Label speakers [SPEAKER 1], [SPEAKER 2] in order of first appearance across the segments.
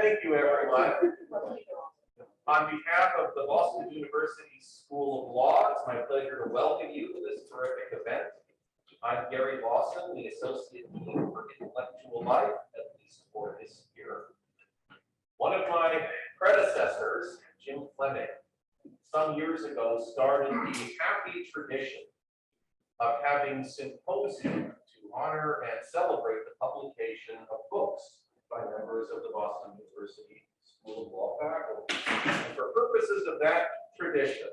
[SPEAKER 1] thank you, everyone. On behalf of the Boston University School of Law, it's my pleasure to welcome you to this terrific event. I'm Gary Lawson, the Associate Dean for Intellectual Life, at least for this year. One of my predecessors, Jim Fleming, some years ago started the happy tradition of having symposium to honor and celebrate the publication of books by members of the Boston University School of Law faculty. And for purposes of that tradition,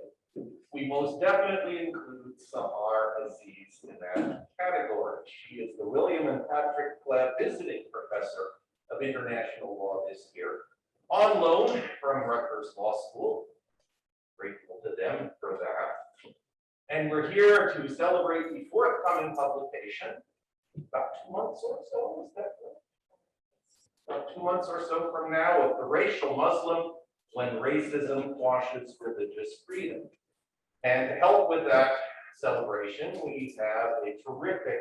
[SPEAKER 1] we most definitely include Sahar Aziz in that category. She is the William and Patrick Kleh Visiting Professor of International Law this year, on loan from Rutgers Law School. Grateful to them for that. And we're here to celebrate the forthcoming publication, about 2 months or so, is that right? About 2 months or so from now, of The Racial Muslim, When Racism Quashes Religious Freedom. And to help with that celebration, we have a terrific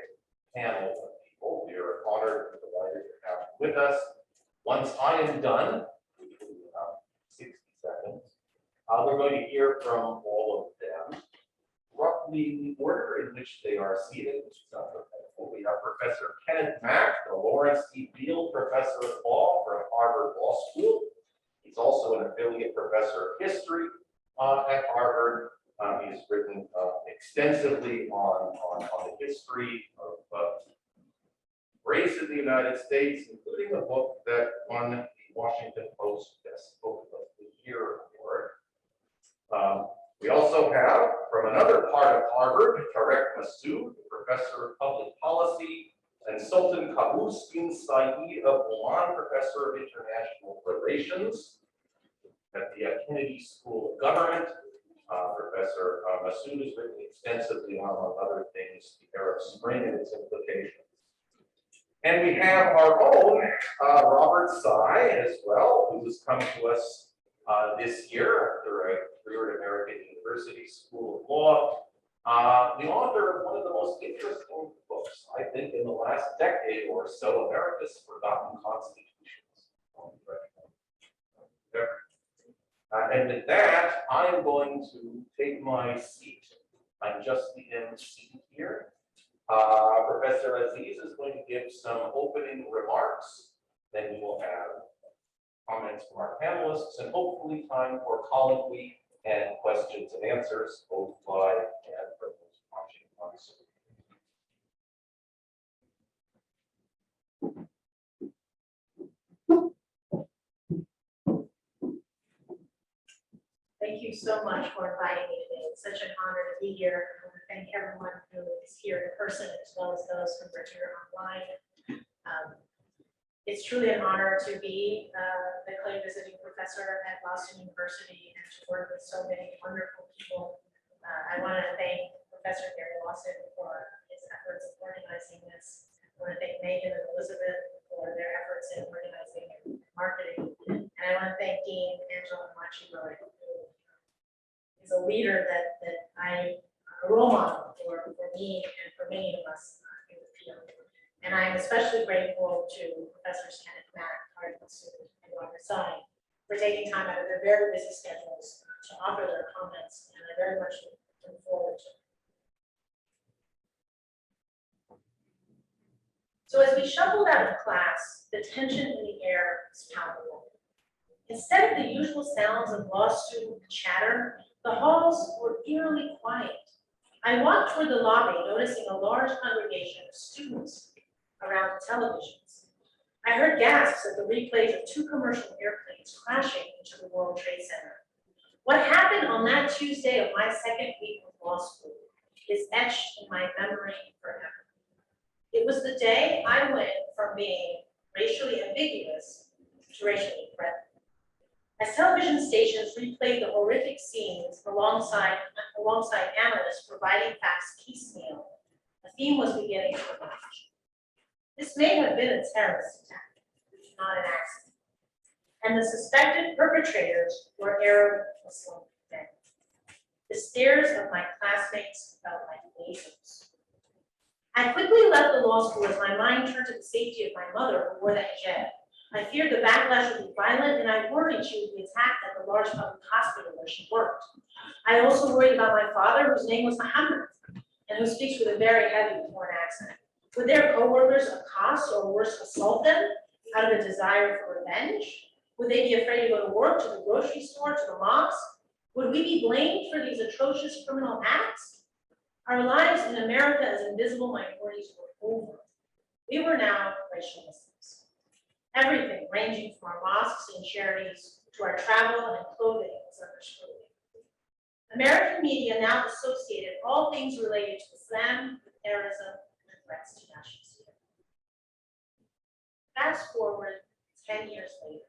[SPEAKER 1] panel of people. We are honored and delighted to have with us. Once I am done, which will be about 60 seconds, we're going to hear from all of them, roughly the order in which they are seated, which is not helpful. We have Professor Kenneth Mack, the Lawrence E. Field Professor of Law from Harvard Law School. He's also an affiliate professor of history at Harvard. He's written extensively on the history of race in the United States, including a book that won the Washington Post Best Book of the Year award. We also have, from another part of Harvard, Tarek Massoud, Professor of Public Policy, and Sultan Qaboos bin Saeed of Oman, Professor of International Relations at the Kennedy School of Government. Professor Massoud has written extensively on, among other things, the Arab Spring and its implications. And we have our own Robert Tsai as well, who has come to us this year after a career at American University School of Law. The author of one of the most interesting books, I think, in the last decade or so, America's Forgotten Constitutions. And with that, I'm going to take my seat. I'm just the MC here. Professor Aziz is going to give some opening remarks. Then we will have comments from our panelists and hopefully time for colloquy and questions and answers, both live and for those watching on Zoom.
[SPEAKER 2] Thank you so much for inviting me today. It's such an honor to be here. I want to thank everyone who is here in person as well as those who are here online. It's truly an honor to be the Kleh Visiting Professor at Boston University and to work with so many wonderful people. I want to thank Professor Gary Lawson for his efforts in organizing this. I want to thank Megan and Elizabeth for their efforts in organizing and marketing. And I want to thank Dean Angela Machiroy, who is a leader that I, a role model for me and for many of us in the field. And I'm especially grateful to Professors Kenneth Mack, Tarek Massoud, and Robert Tsai for taking time out of their very busy schedules to offer their comments, and I very much look forward to it. So as we shuffled out of class, the tension in the air is palpable. Instead of the usual sounds of law student chatter, the halls were eerily quiet. I walked toward the lobby, noticing a large congregation of students around the televisions. I heard gasps at the replays of 2 commercial airplanes crashing into the World Trade Center. What happened on that Tuesday of my second week of law school is etched in my memory forever. It was the day I went from being racially ambiguous to racially threatened. As television stations replayed the horrific scenes alongside analysts providing facts piecemeal, a theme was beginning to emerge. This may have been a terrorist attack, not an accident. And the suspected perpetrators were Arab Muslim men. The stares of my classmates felt like lasers. I quickly left the law school as my mind turned to the safety of my mother, who wore the hijab, I feared the backlash would be violent, and I worried she would be attacked at the large public hospital where she worked. I also worried about my father, whose name was Muhammad, and who speaks with a very heavy foreign accent. Would their coworkers accost or worse assault them out of a desire for revenge? Would they be afraid to go to work, to the grocery store, to the mosque? Would we be blamed for these atrocious criminal acts? Our lives in America as invisible minorities were over. We were now racial Muslims. Everything ranging from our mosques and charities to our travel and clothing was under scrutiny. American media now associated all things related to Islam with terrorism and threats to national security. Fast forward 10 years later.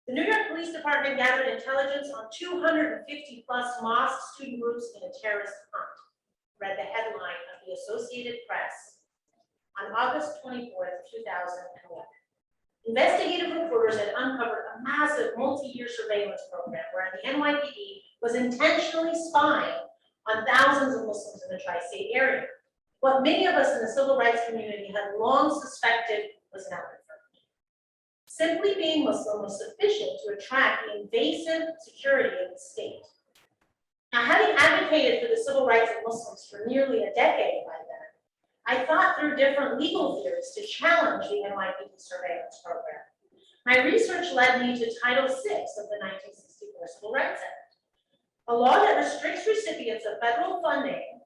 [SPEAKER 2] The New York Police Department gathered intelligence on 250 plus mosque student groups in a terrorist hunt, read the headline of the Associated Press on August 24th, 2011. Investigative reporters had uncovered a massive multi-year surveillance program where the NYPD was intentionally spying on thousands of Muslims in the tri-state area. What many of us in the civil rights community had long suspected was now confirmed. Simply being Muslim was sufficient to attract the invasive security of the state. Now, having advocated for the civil rights of Muslims for nearly a decade by then, I thought through different legal theories to challenge the NYPD surveillance program. My research led me to Title VI of the 1964 Civil Rights Act, a law that restricts recipients of federal funding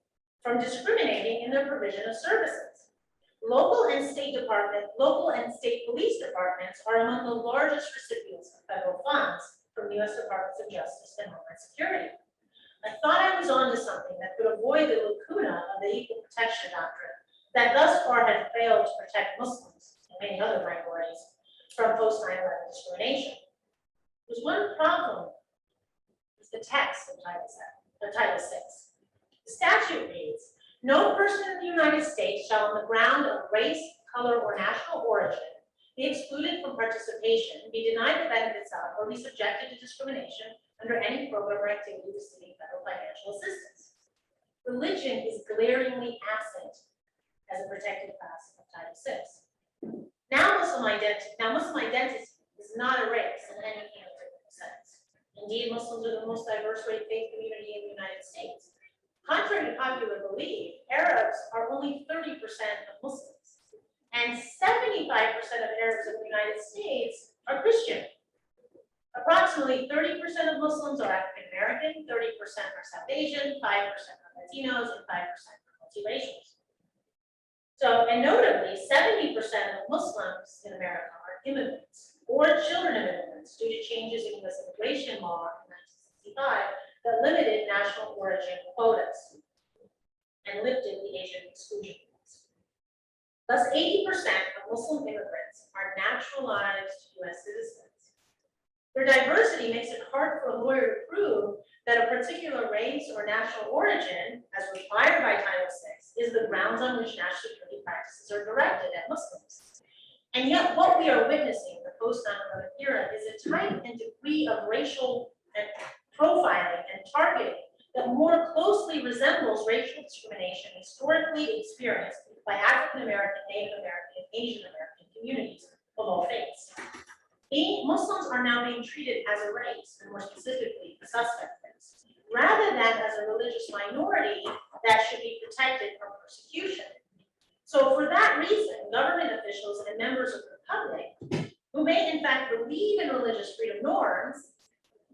[SPEAKER 2] from discriminating in their provision of services. Local and state police departments are among the largest recipients of federal funds from the U.S. Departments of Justice and Homeland Security. I thought I was onto something that could avoid the lacuna of the equal protection doctrine that thus far had failed to protect Muslims and many other minorities from post-9/11 discrimination. There's one problem with the text of Title VI. The statute reads, "No person in the United States shall on the ground of race, color, or national origin be excluded from participation, be denied the benefits of, or be subjected to discrimination under any program or activity receiving federal financial assistance." Religion is glaringly absent as a protected class of Title VI. Now Muslim identity is not a race in any typical sense. Indeed, Muslims are the most diverse faith community in the United States. Contrary to popular belief, Arabs are only 30% of Muslims, and 75% of Arabs in the United States are Christian. Approximately 30% of Muslims are African American, 30% are South Asian, 5% are Latinos, and 5% are multiracials. So, and notably, 70% of Muslims in America are immigrants or children of immigrants due to changes in U.S. immigration law in 1965 that limited national origin quotas and lifted the Asian exclusion laws. Thus, 80% of Muslim immigrants are naturalized U.S. citizens. Their diversity makes it hard for a lawyer to prove that a particular race or national origin, as required by Title VI, is the grounds on which national security practices are directed at Muslims. And yet, what we are witnessing in the post-9/11 era is a type and degree of racial and profiling and targeting that more closely resembles racial discrimination historically experienced by African American, Native American, and Asian American communities of all faiths. Muslims are now being treated as a race, and more specifically, a suspect race, rather than as a religious minority that should be protected from persecution. So for that reason, government officials and members of the public, who may in fact believe in religious freedom norms,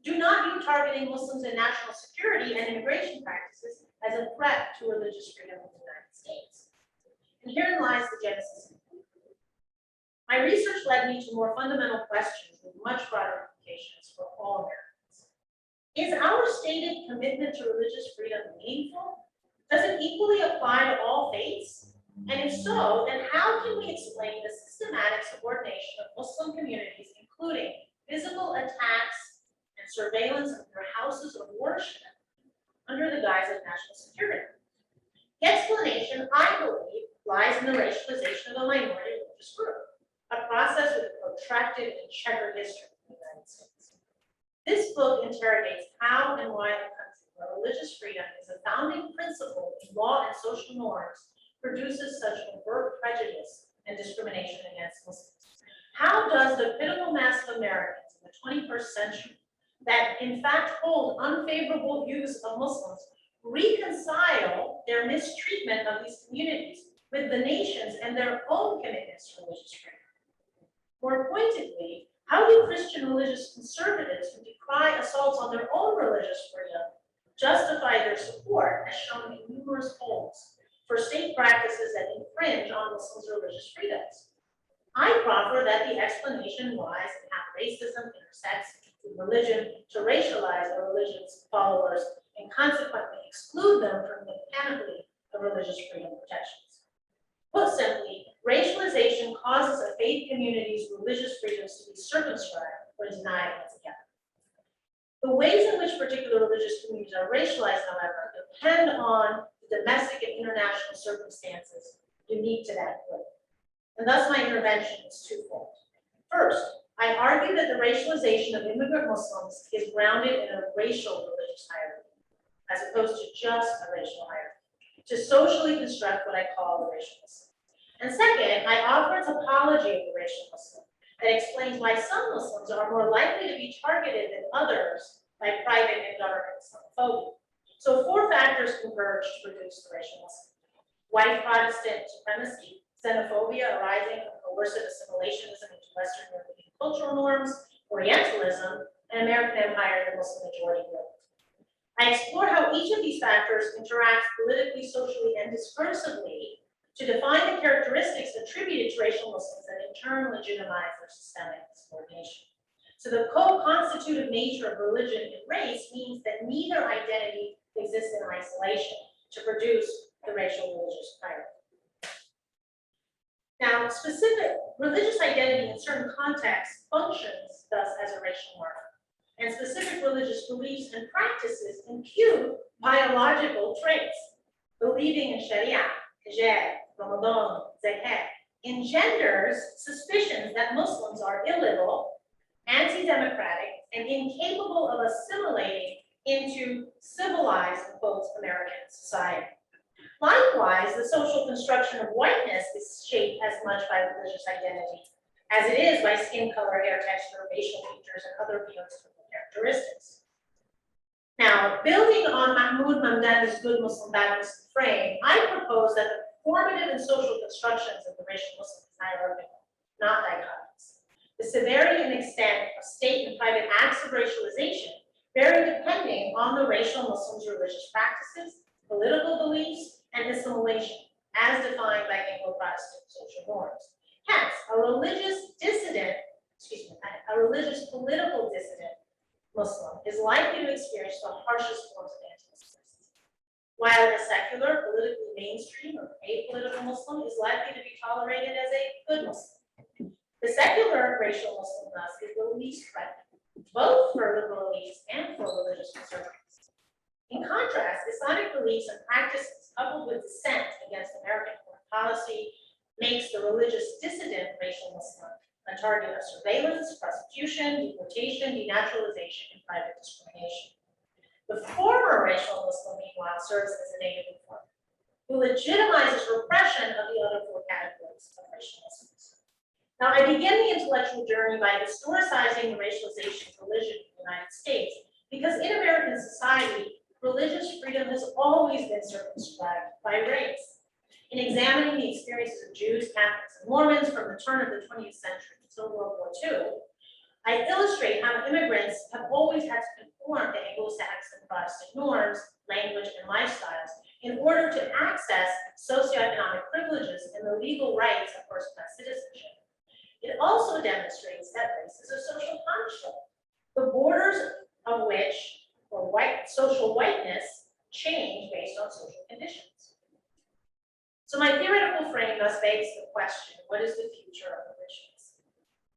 [SPEAKER 2] do not view targeting Muslims in national security and immigration practices as a threat to religious freedom in the United States. And herein lies the genesis. My research led me to more fundamental questions with much broader implications for all Americans. Is our stated commitment to religious freedom meaningful? Does it equally apply to all faiths? And if so, then how can we explain the systematic subordination of Muslim communities, including physical attacks and surveillance of their houses of worship under the guise of national security? The explanation, I believe, lies in the racialization of a minority religious group, a process with a protracted and checkered history in the United States. This book interrogates how and why a country where religious freedom is a founding principle in law and social norms produces such overt prejudice and discrimination against Muslims. How does the critical mass of Americans in the 21st century that in fact hold unfavorable views of Muslims reconcile their mistreatment of these communities with the nation's and their own commitments to religious freedom? More pointedly, how do Christian religious conservatives who decry assaults on their own religious freedom justify their support, as shown in numerous polls, for state practices that infringe on Muslims' religious freedoms? I proffer that the explanation lies in how racism intersects with religion to racialize a religion's followers and consequently exclude them from the panoply of religious freedom protections. Put simply, racialization causes a faith community's religious freedoms to be circumscribed or denied altogether. The ways in which particular religious communities are racialized, however, depend on the domestic and international circumstances unique to that group. And thus my intervention is twofold. First, I argue that the racialization of immigrant Muslims is grounded in a racial religious hierarchy, as opposed to just a racial hierarchy, to socially construct what I call the racial Muslim. And second, I offer a topology of the racial Muslim that explains why some Muslims are more likely to be targeted than others by private and government Islamophobia. So 4 factors converge to produce the racial Muslim: white Protestant supremacy, xenophobia arising from coercive assimilationism into Western European cultural norms, Orientalism, and American empire in the Muslim majority world. I explore how each of these factors interacts politically, socially, and discursively to define the characteristics attributed to racial Muslims that in turn legitimize their systemic subordination. So the co-constitutive nature of religion and race means that neither identity exists in isolation to produce the racial religious hierarchy. Now, specific religious identity in certain contexts functions thus as a racial marker, and specific religious beliefs and practices impute biological traits. Believing in Sharia, Hijab, Ramadan, Zakat engenders suspicions that Muslims are illiberal, anti-democratic, and incapable of assimilating into civilized, in quotes, American society. Likewise, the social construction of whiteness is shaped as much by religious identity as it is by skin color, hair texture, facial features, and other phenotypical characteristics. Now, building on Mahmoud Mamdani's good Muslim balanced frame, I propose that the formative and social constructions of the racial Muslim is hierarchical, not dichotomous. The severity and extent of state and private acts of racialization vary depending on the racial Muslims' religious practices, political beliefs, and assimilation, as defined by Anglo-Protestant social norms. Hence, a religious political dissident Muslim is likely to experience the harshest forms of anti-Muslimism, while a secular, politically mainstream, or apolitical Muslim is likely to be tolerated as a good Muslim. The secular racial Muslim, thus, is the least threatened, both for liberal elites and for religious conservatives. In contrast, Islamic beliefs and practices, coupled with dissent against American foreign policy, makes the religious dissident racial Muslim a target of surveillance, prosecution, deportation, denaturalization, and private discrimination. The former racial Muslim, meanwhile, serves as a native informer, who legitimizes repression of the other 4 categories of racial Muslims. Now, I begin the intellectual journey by historicizing the racialization of religion in the United States, because in American society, religious freedom has always been circumscribed by race. In examining the experiences of Jews, Catholics, and Mormons from the turn of the 20th century until World War II, I illustrate how immigrants have always had to conform to Anglo-Saxon Protestant norms, language, and lifestyles in order to access socioeconomic privileges and the legal rights of first-class citizenship. It also demonstrates that race is a social construct, the borders of which, or social whiteness, change based on social conditions. So my theoretical frame thus begs the question, what is the future of religions?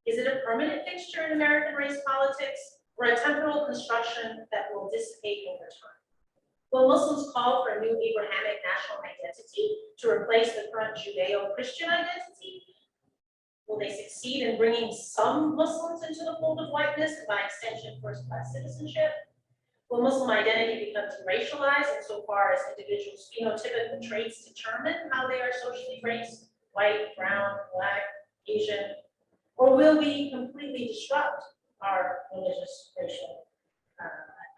[SPEAKER 2] Is it a permanent fixture in American race politics, or a temporal construction that will dissipate over time? Will Muslims call for a new Abrahamic national identity to replace the current Judeo-Christian identity? Will they succeed in bringing some Muslims into the fold of whiteness and by extension first-class citizenship? Will Muslim identity become racialized insofar as individuals' phenotypical traits determine how they are socially raised, white, brown, black, Asian? Or will we completely disrupt our religious racial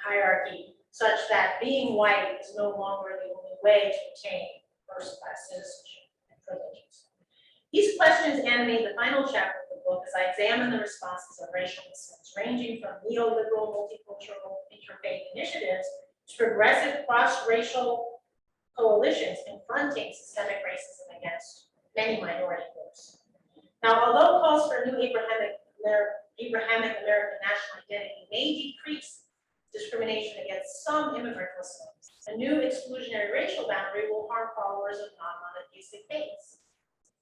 [SPEAKER 2] hierarchy such that being white is no longer the only way to attain first-class citizenship and privileges? These questions animate the final chapter of the book as I examine the responses of racial Muslims, ranging from neoliberal, multicultural, interfaith initiatives to progressive cross-racial coalitions confronting systemic racism against many minority groups. Now, although calls for a new Abrahamic American national identity may decrease discrimination against some immigrant Muslims, a new exclusionary racial boundary will harm followers of non-monotheistic faiths.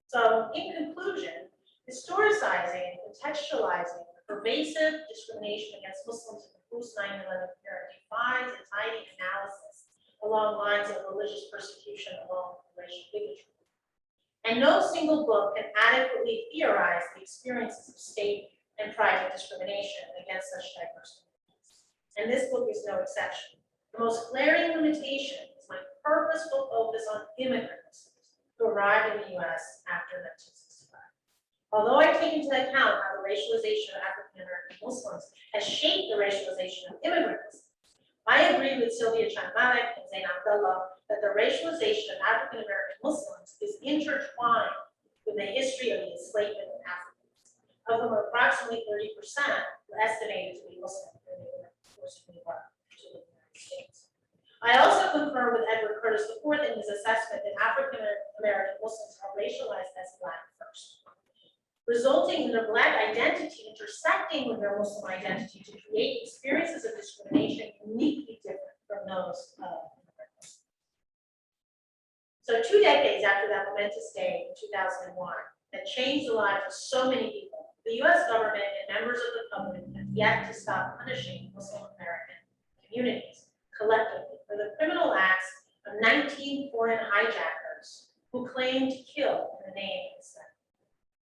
[SPEAKER 2] So, in conclusion, historicizing and contextualizing the pervasive discrimination against Muslims in the post-9/11 era defines a tidy analysis along lines of religious persecution along with racial bigotry. And no single book can adequately theorize the experiences of state and private discrimination against such diverse communities. And this book is no exception. The most glaring limitation is my purposeful focus on immigrant Muslims who arrived in the US after 1965. Although I take into account how the racialization of African American Muslims has shaped the racialization of immigrant Muslims, I agree with Sylvia Chan-Malek and Zain Abdullah that the racialization of African American Muslims is intertwined with the history of the enslavement of Africans, of whom approximately 30% were estimated to be Muslim when they were forcibly brought to the United States. I also concur with Edward Curtis IV in his assessment that African American Muslims are racialized as Black first, resulting in their Black identity intersecting with their Muslim identity to create experiences of discrimination uniquely different from those of immigrants. So 2 decades after that momentous day in 2001 that changed the lives of so many people, the US government and members of the public have yet to stop punishing Muslim American communities collectively for the criminal acts of 19 foreign hijackers who claim to kill in the name of Islam.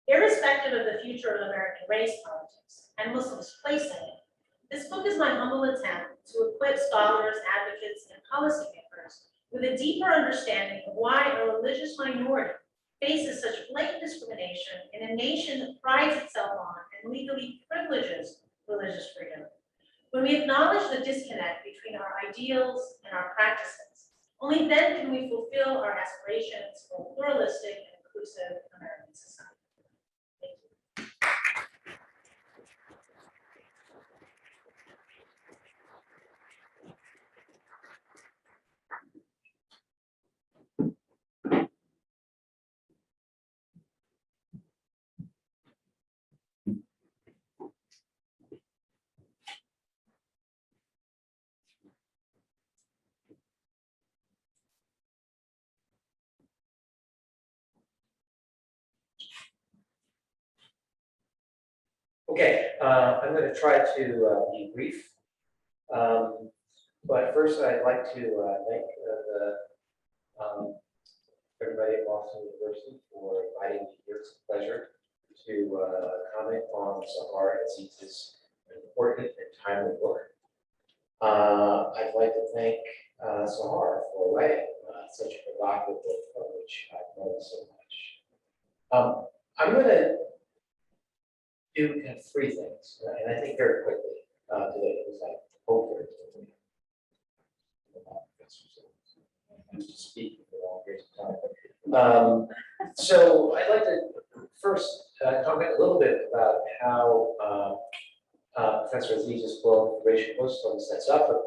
[SPEAKER 2] Irrespective of the future of American race politics and Muslims' place in it, this book is my humble attempt to equip scholars, advocates, and policymakers with a deeper understanding of why a religious minority faces such blatant discrimination in a nation that prides itself on and legally privileges religious freedom. When we acknowledge the disconnect between our ideals and our practices, only then can we fulfill our aspirations for a pluralistic and inclusive American society. Thank you.
[SPEAKER 3] Okay, I'm going to try to be brief. But first, I'd like to thank everybody at Boston University for inviting me here. It's a pleasure to comment on Sahar Aziz's important and timely book. I'd like to thank Sahar for writing such a provocative book, of which I've learned so much. I'm going to do kind of 3 things, and I think very quickly today, because I hope very quickly. To speak for a long period of time. So I'd like to first comment a little bit about how Professor Aziz's book, Racial Muslim, sets up the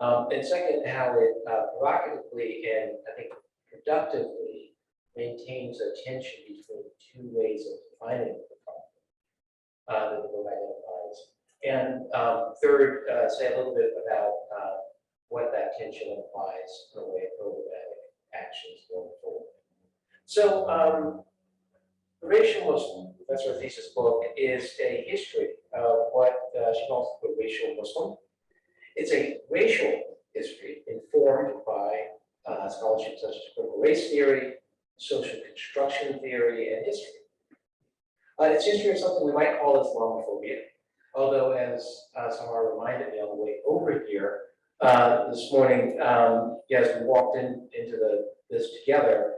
[SPEAKER 3] problem. And second, how it provocatively and I think productively maintains a tension between 2 ways of defining the problem that the book identifies. And third, say a little bit about what that tension implies in the way of programmatic actions going forward. So, The Racial Muslim, Professor Aziz's book, is a history of what she calls the racial Muslim. It's a racial history informed by scholarship such as critical race theory, social construction theory, and history. It's history of something we might call Islamophobia, although as Sahar reminded me on the way over here this morning, as we walked into this together,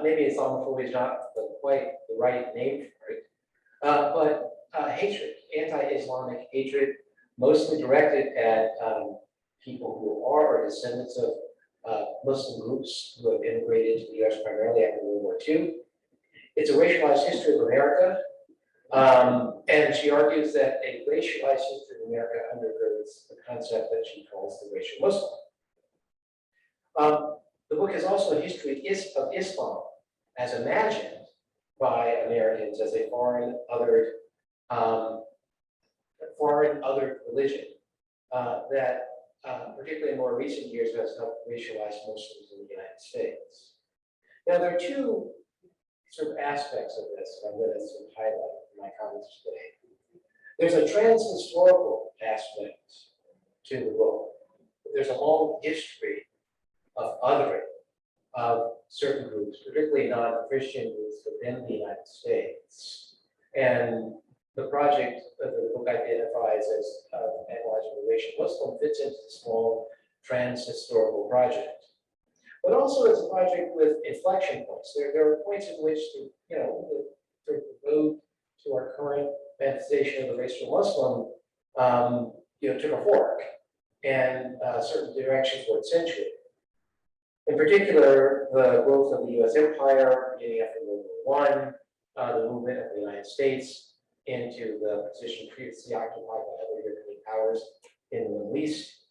[SPEAKER 3] maybe Islamophobia is not quite the right name for it. but hatred, anti-Islamic hatred, mostly directed at people who are descendants of Muslim groups who have immigrated to the US primarily after World War II. It's a racialized history of America, and she argues that a racialized history of America undergirds the concept that she calls the racial Muslim. The book is also a history of Islam as imagined by Americans as a foreign othered religion that particularly in more recent years has helped racialize Muslims in the United States. Now there are two sort of aspects of this that I'm going to sort of highlight in my comments today. There's a trans-historical aspect to the book. There's a long history of othering of certain groups, particularly non-Christian groups within the United States. And the project that the book identifies as analyzing the racial Muslim fits into the small trans-historical project. But also it's a project with inflection points. There are points at which the road to our current manifestation of the racial Muslim took a fork, and certain directions were accentuated. In particular, the growth of the US empire beginning after World War I, the movement of the United States into the position previously occupied by other European powers in the Middle East.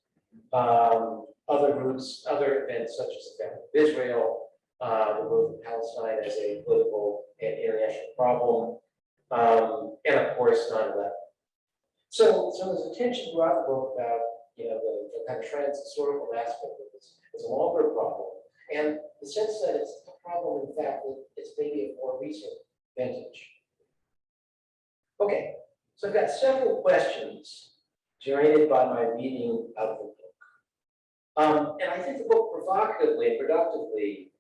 [SPEAKER 3] Other groups, other events such as the famine of Israel, the growth of Palestine as a political and international problem, and of course 9/11. So there's a tension throughout the book about the kind of trans-historical aspect of this. It's a longer problem, and the sense that it's a problem, in fact, that it's maybe a more recent vintage. Okay, so I've got several questions generated by my reading of the book. And I think the book provocatively and productively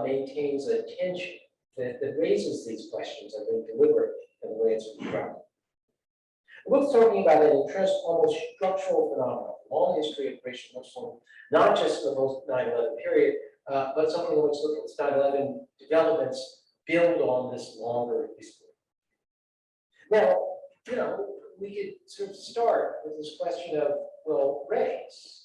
[SPEAKER 3] maintains a tension that raises these questions, I think, deliberately in the way it's constructed. The book's talking about an interest, almost structural phenomenon, a long history of racial Muslim, not just the post 9/11 period, but something which looks at 9/11 developments build on this longer history. Now, we could sort of start with this question of, well, race.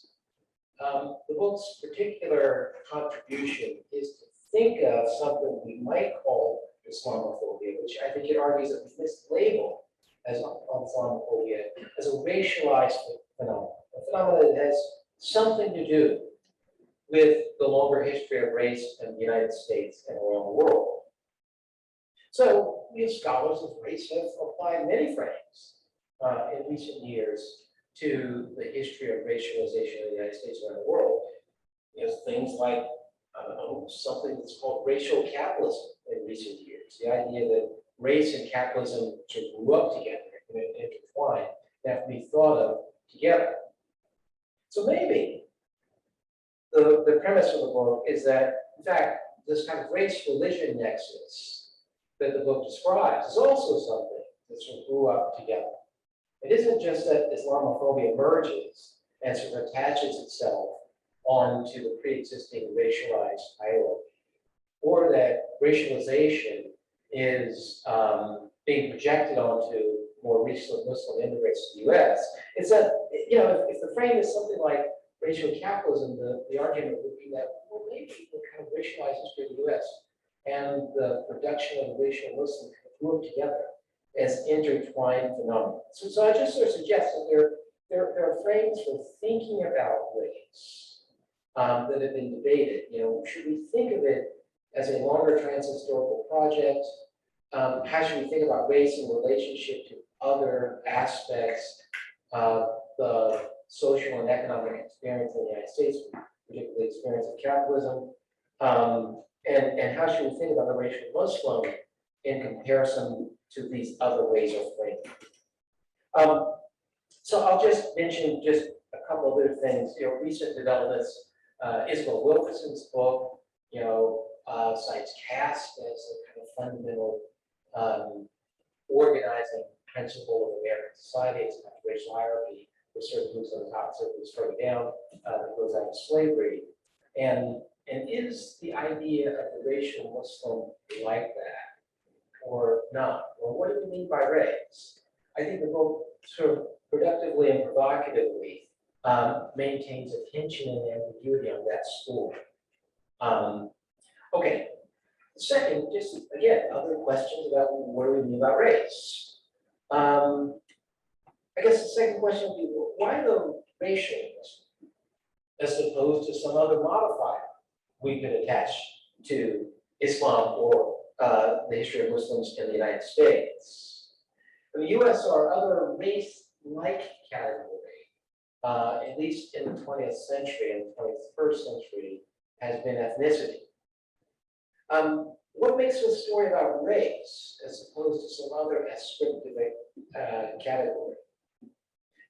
[SPEAKER 3] The book's particular contribution is to think of something we might call Islamophobia, which I think it argues that we mislabel as Islamophobia as a racialized phenomenon, a phenomenon that has something to do with the longer history of race in the United States and around the world. So we as scholars of race have applied many frames in recent years to the history of racialization in the United States and around the world. Things like, something that's called racial capitalism in recent years. The idea that race and capitalism sort of grew up together and intertwined, they have to be thought of together. So maybe the premise of the book is that, in fact, this kind of race-religion nexus that the book describes is also something that sort of grew up together. It isn't just that Islamophobia emerges and sort of attaches itself onto the pre-existing racialized hierarchy, or that racialization is being projected onto more recent Muslim immigrants to the US. It's that, if the frame is something like racial capitalism, the argument would be that, well, maybe the kind of racialized history of the US and the production of the racial Muslim kind of grew up together as intertwined phenomena. So I just sort of suggest that there are frames for thinking about race that have been debated. Should we think of it as a longer trans-historical project? How should we think about race in relationship to other aspects of the social and economic experience in the United States, particularly the experience of capitalism? And how should we think about the racial Muslim in comparison to these other ways of framing? So I'll just mention just a couple of other things. Recent developments. Isabel Wilkerson's book, cites caste as a kind of fundamental organizing principle of American society. It's a kind of racial hierarchy with certain groups on the top, certain groups further down, that goes out of slavery. And is the idea of the racial Muslim like that? or not? Well, what do we mean by race? I think the book sort of productively and provocatively maintains a tension and ambiguity on that score. Okay, second, just again, other questions about what do we mean by race? I guess the second question would be, why the racialism as opposed to some other modifier we could attach to Islam or the history of Muslims in the United States? In the US, our other race-like category, at least in the 20th century and the 21st century, has been ethnicity. What makes a story about race as opposed to some other ascriptive category?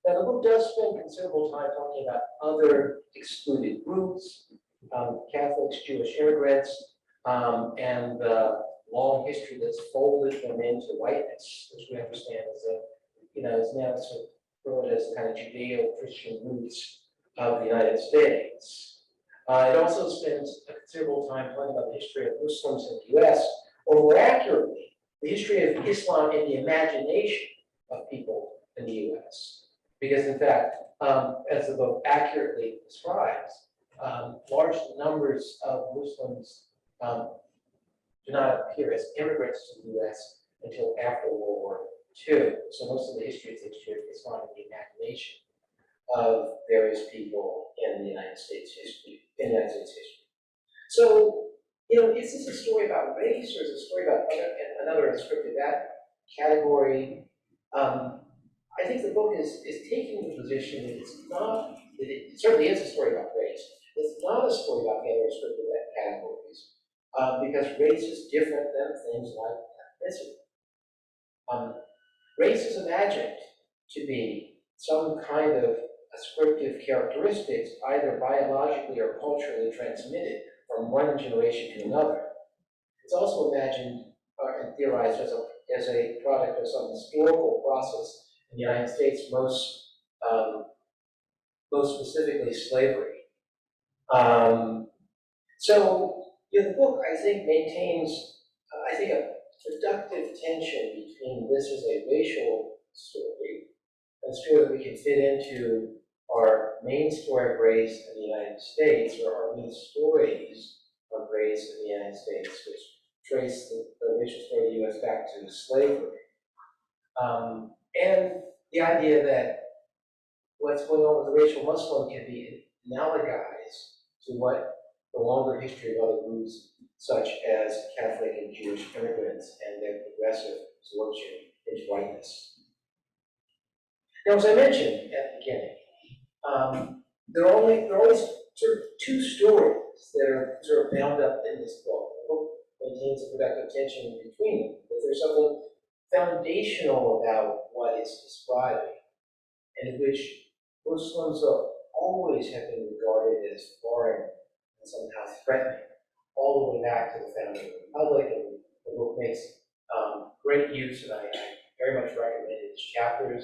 [SPEAKER 3] Now, the book does spend considerable time talking about other excluded groups, Catholics, Jewish immigrants, and the long history that's folded them into whiteness, which we understand is is now sort of brought as kind of Judeo-Christian roots of the United States. It also spends a considerable time talking about the history of Muslims in the US, or more accurately, the history of Islam in the imagination of people in the US. Because in fact, as the book accurately describes, large numbers of Muslims do not appear as immigrants to the US until after World War II. So most of the history is the history of Islam in the imagination of various people in the United States history. So, is this a story about race, or is it a story about another descriptive category? I think the book is taking the position that it certainly is a story about race. It's not a story about the other descriptive categories, because race is different than things like ethnicity. Race is imagined to be some kind of ascriptive characteristics, either biologically or culturally transmitted from one generation to another. It's also imagined and theorized as a product of some historical process in the United States, most specifically slavery. So the book, I think, maintains, a productive tension between this as a racial story, a story that we can fit into our main story of race in the United States, or our main stories of race in the United States, which trace the racial story of the US back to slavery. And the idea that what's going on with the racial Muslim can be analogized to what the longer history of other groups, such as Catholic and Jewish immigrants and their progressive absorption into whiteness. Now, as I mentioned at the beginning, there are always sort of two stories that are sort of bound up in this book. The book maintains a productive tension between them, but there's something foundational about what it's describing, and in which Muslims always have been regarded as foreign and somehow threatening, all the way back to the founding of the Republic. And the book makes great use, and I very much recommend its chapters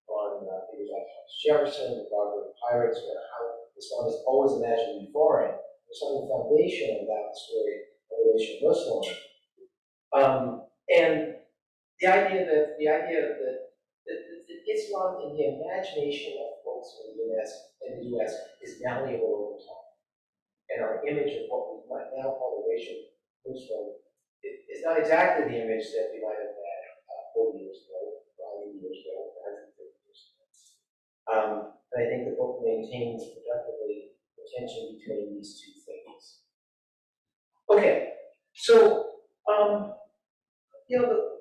[SPEAKER 3] on figures like Thomas Jefferson, the Barbary Pirates, or how Islam is always imagined to be foreign. There's something foundational about the story of the racial Muslim. And the idea that Islam in the imagination of folks in the US is malleable over time. And our image of what we might now call the racial Muslim is not exactly the image that we might have had 40 years ago, 80 years ago, 150 years ago. And I think the book maintains productively the tension between these two things. Okay, so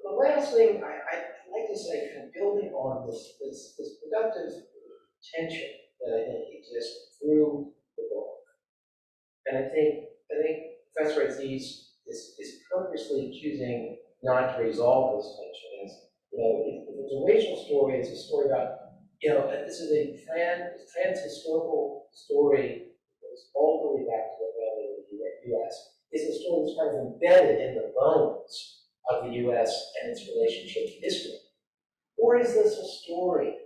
[SPEAKER 3] the last thing I'd like to say, kind of building on this productive tension that I think exists through the book, and I think Professor Aziz is purposely choosing not to resolve this tension. If it's a racial story, it's a story about, this is a trans-historical story that goes all the way back to the founding of the US. It's a story that's kind of embedded in the bones of the US and its relationship to history. Or is this a story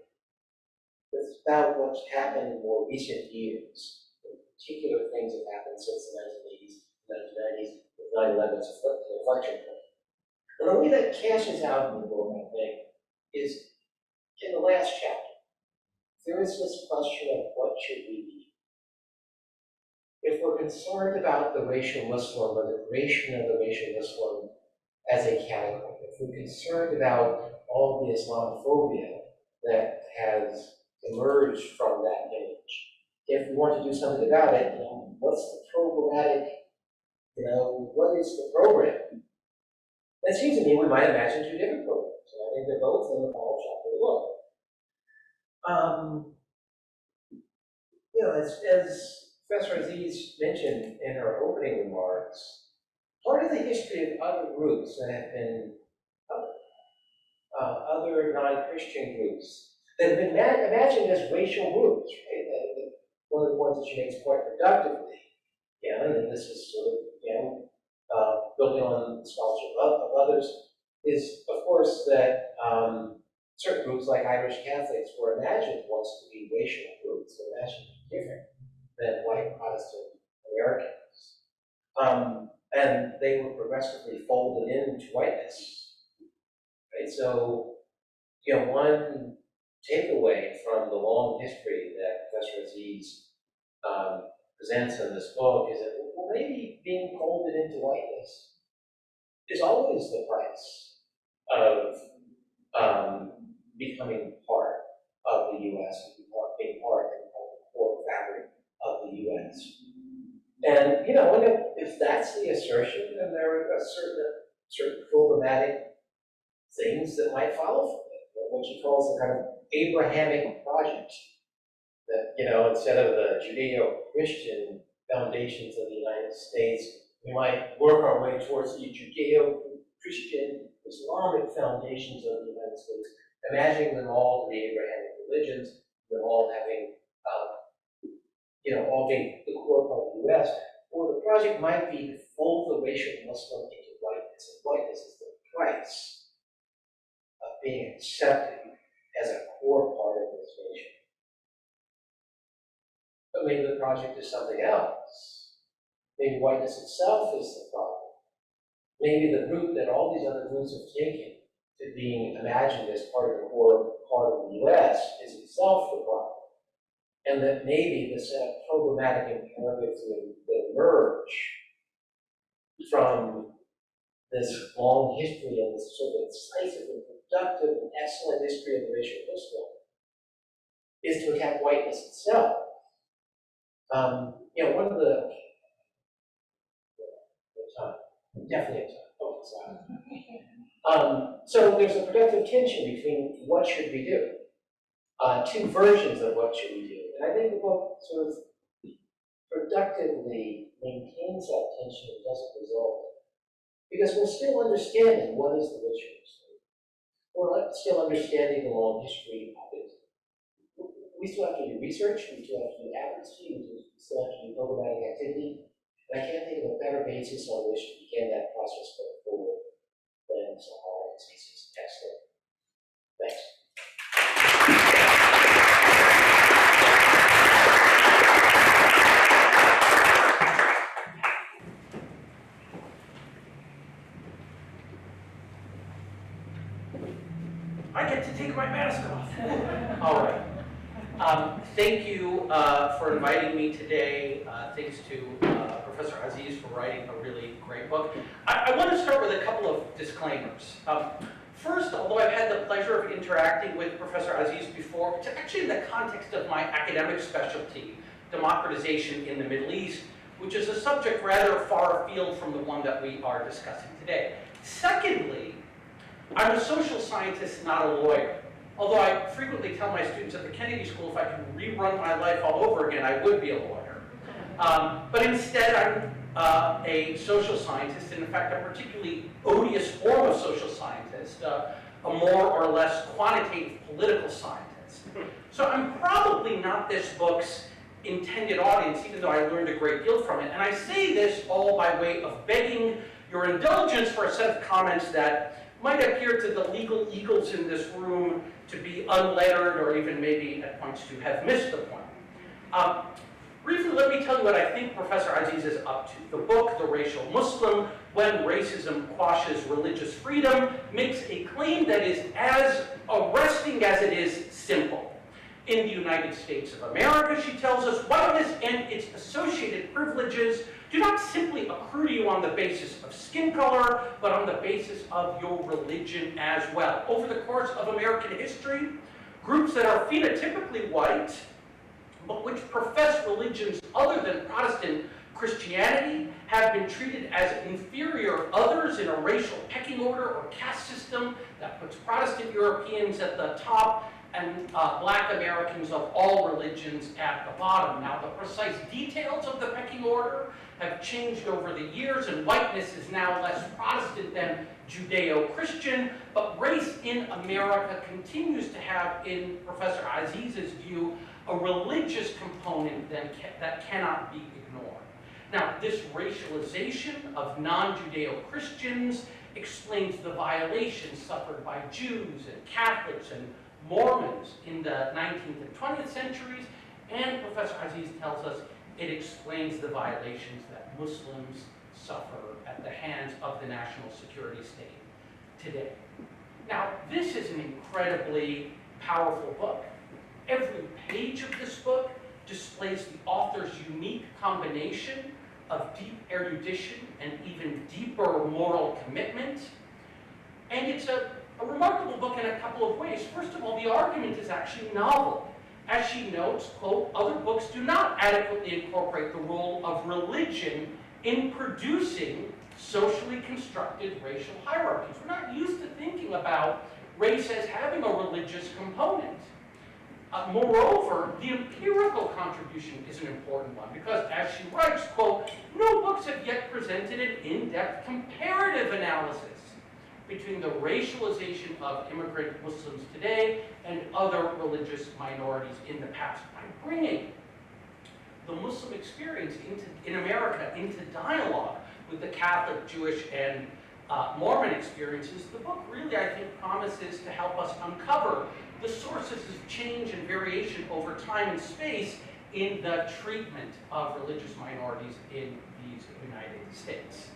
[SPEAKER 3] that's about what's happened in more recent years? Particular things have happened since the 1980s, 1990s, with 9/11 as an inflection point. And the way that cashes out in the book, I think, is in the last chapter. There is this question of what should we be? If we're concerned about the racial Muslim or the creation of the racial Muslim as a category, if we're concerned about all the Islamophobia that has emerged from that image, if we want to do something about it, what's the programmatic, what is the program? It seems to me we might imagine two different programs, and I think they're both in the final chapter of the book. As Professor Aziz mentioned in her opening remarks, part of the history of other groups that have been other non-Christian groups that have been imagined as racial groups, right? One of the ones that she makes quite productively, and this is sort of, building on the scholarship of others, is of course that certain groups like Irish Catholics were imagined once to be racial groups, imagined to be different than white Protestant Americans. And they were progressively folded into whiteness. Right? So, one takeaway from the long history that Professor Aziz presents in this book is that, well, maybe being folded into whiteness is always the price of becoming part of the U.S. and being part of the core fabric of the U.S. And if that's the assertion, then there are certain programmatic things that might follow from it. What she calls the kind of Abrahamic project. That instead of the Judeo-Christian foundations of the United States, we might work our way towards the Judeo-Christian Islamic foundations of the United States, imagining them all to be Abrahamic religions, them all having all being the core part of the U.S., or the project might be to fold the racial Muslim into whiteness, and whiteness is the price of being accepted as a core part of this nation. But maybe the project is something else. Maybe whiteness itself is the problem. Maybe the route that all these other groups have taken to being imagined as part of the core part of the U.S. is itself the problem. And that maybe the set of programmatic imperatives that emerge from this long history and this sort of decisive and productive and excellent history of the racial Muslim is to attack whiteness itself. One of the definitely so there's a productive tension between what should we do, two versions of what should we do. And I think the book sort of productively maintains that tension and doesn't resolve it. Because we're still understanding what is the racial history. We're still understanding the long history of it. We still have to do research, we still have to do advocacy, we still have to do programmatic activity. And I can't think of a better basis on which to begin that process going forward than Sahar Aziz's excellent. Thanks.
[SPEAKER 4] I get to take my mask off.
[SPEAKER 3] All right.
[SPEAKER 4] Thank you for inviting me today. Thanks to Professor Aziz for writing a really great book. I want to start with a couple of disclaimers. First, although I've had the pleasure of interacting with Professor Aziz before, it's actually in the context of my academic specialty, democratization in the Middle East, which is a subject rather far afield from the one that we are discussing today. Secondly, I'm a social scientist, not a lawyer. Although I frequently tell my students at the Kennedy School, if I could rerun my life all over again, I would be a lawyer. But instead, I'm a social scientist, and in fact, a particularly odious form of social scientist, a more or less quantitative political scientist. So I'm probably not this book's intended audience, even though I learned a great deal from it. And I say this all by way of begging your indulgence for a set of comments that might appear to the legal eagles in this room to be unlettered or even maybe at points to have missed the point. Briefly, let me tell you what I think Professor Aziz is up to. The book, The Racial Muslim, When Racism Quashes Religious Freedom, makes a claim that is as arresting as it is simple. In the United States of America, she tells us, whiteness and its associated privileges do not simply accrue to you on the basis of skin color, but on the basis of your religion as well. Over the course of American history, groups that are phenotypically white, but which profess religions other than Protestant Christianity, have been treated as inferior others in a racial pecking order or caste system that puts Protestant Europeans at the top and Black Americans of all religions at the bottom. Now, the precise details of the pecking order have changed over the years, and whiteness is now less Protestant than Judeo-Christian, but race in America continues to have, in Professor Aziz's view, a religious component that cannot be ignored. Now, this racialization of non-Judeo-Christians explains the violations suffered by Jews and Catholics and Mormons in the 19th and 20th centuries, and Professor Aziz tells us it explains the violations that Muslims suffer at the hands of the national security state today. Now, this is an incredibly powerful book. Every page of this book displays the author's unique combination of deep erudition and even deeper moral commitment. And it's a remarkable book in a couple of ways. First of all, the argument is actually novel. As she notes, quote, other books do not adequately incorporate the role of religion in producing socially constructed racial hierarchies. We're not used to thinking about race as having a religious component. Moreover, the empirical contribution is an important one because, as she writes, quote, no books have yet presented an in-depth comparative analysis between the racialization of immigrant Muslims today and other religious minorities in the past. By bringing the Muslim experience in America into dialogue with the Catholic, Jewish, and Mormon experiences, the book really, I think, promises to help us uncover the sources of change and variation over time and space in the treatment of religious minorities in these United States.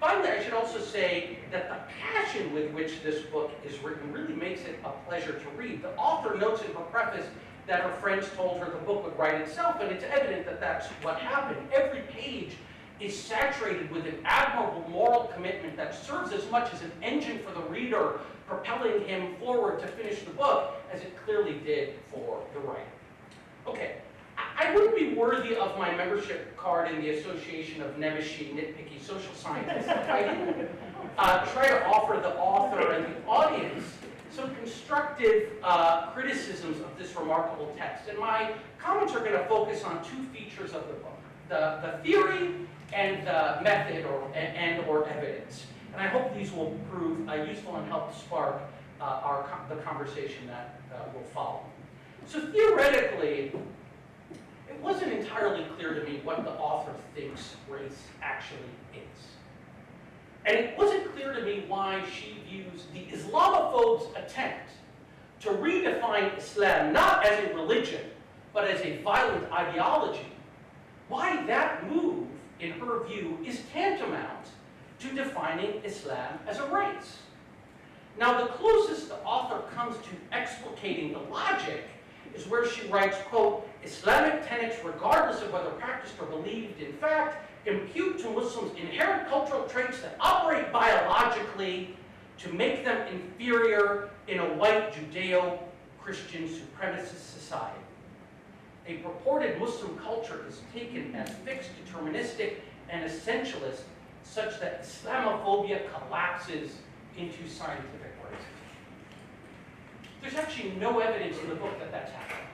[SPEAKER 4] Finally, I should also say that the passion with which this book is written really makes it a pleasure to read. The author notes in her preface that her friends told her the book would write itself, and it's evident that that's what happened. Every page is saturated with an admirable moral commitment that serves as much as an engine for the reader, propelling him forward to finish the book, as it clearly did for the writer. Okay, I wouldn't be worthy of my membership card in the Association of Nemeshi Nitpicky Social Scientists if I didn't try to offer the author and the audience some constructive criticisms of this remarkable text. And my comments are going to focus on two features of the book, the theory and the method or evidence. And I hope these will prove useful and help spark the conversation that will follow. So theoretically, it wasn't entirely clear to me what the author thinks race actually is. And it wasn't clear to me why she views the Islamophobe's attempt to redefine Islam not as a religion, but as a violent ideology, why that move, in her view, is tantamount to defining Islam as a race. Now, the closest the author comes to explicating the logic is where she writes, quote, Islamic tenets, regardless of whether practiced or believed in fact, impute to Muslims inherent cultural traits that operate biologically to make them inferior in a white Judeo-Christian supremacist society. A purported Muslim culture is taken as fixed, deterministic, and essentialist, such that Islamophobia collapses into scientific racism. There's actually no evidence in the book that that's happening.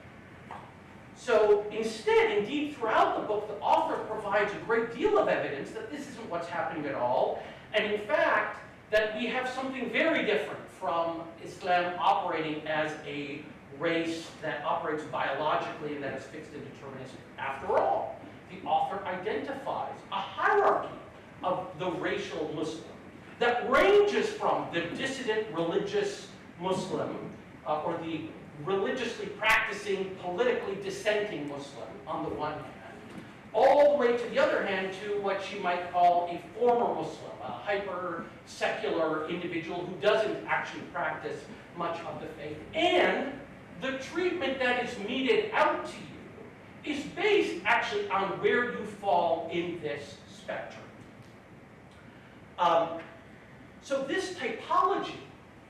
[SPEAKER 4] So instead, indeed, throughout the book, the author provides a great deal of evidence that this isn't what's happening at all, and in fact, that we have something very different from Islam operating as a race that operates biologically and that is fixed and deterministic. After all, the author identifies a hierarchy of the racial Muslim that ranges from the dissident religious Muslim or the religiously practicing, politically dissenting Muslim on the one hand, all the way to the other hand to what you might call a former Muslim, a hyper-secular individual who doesn't actually practice much of the faith. And the treatment that is meted out to you is based actually on where you fall in this spectrum. So this typology,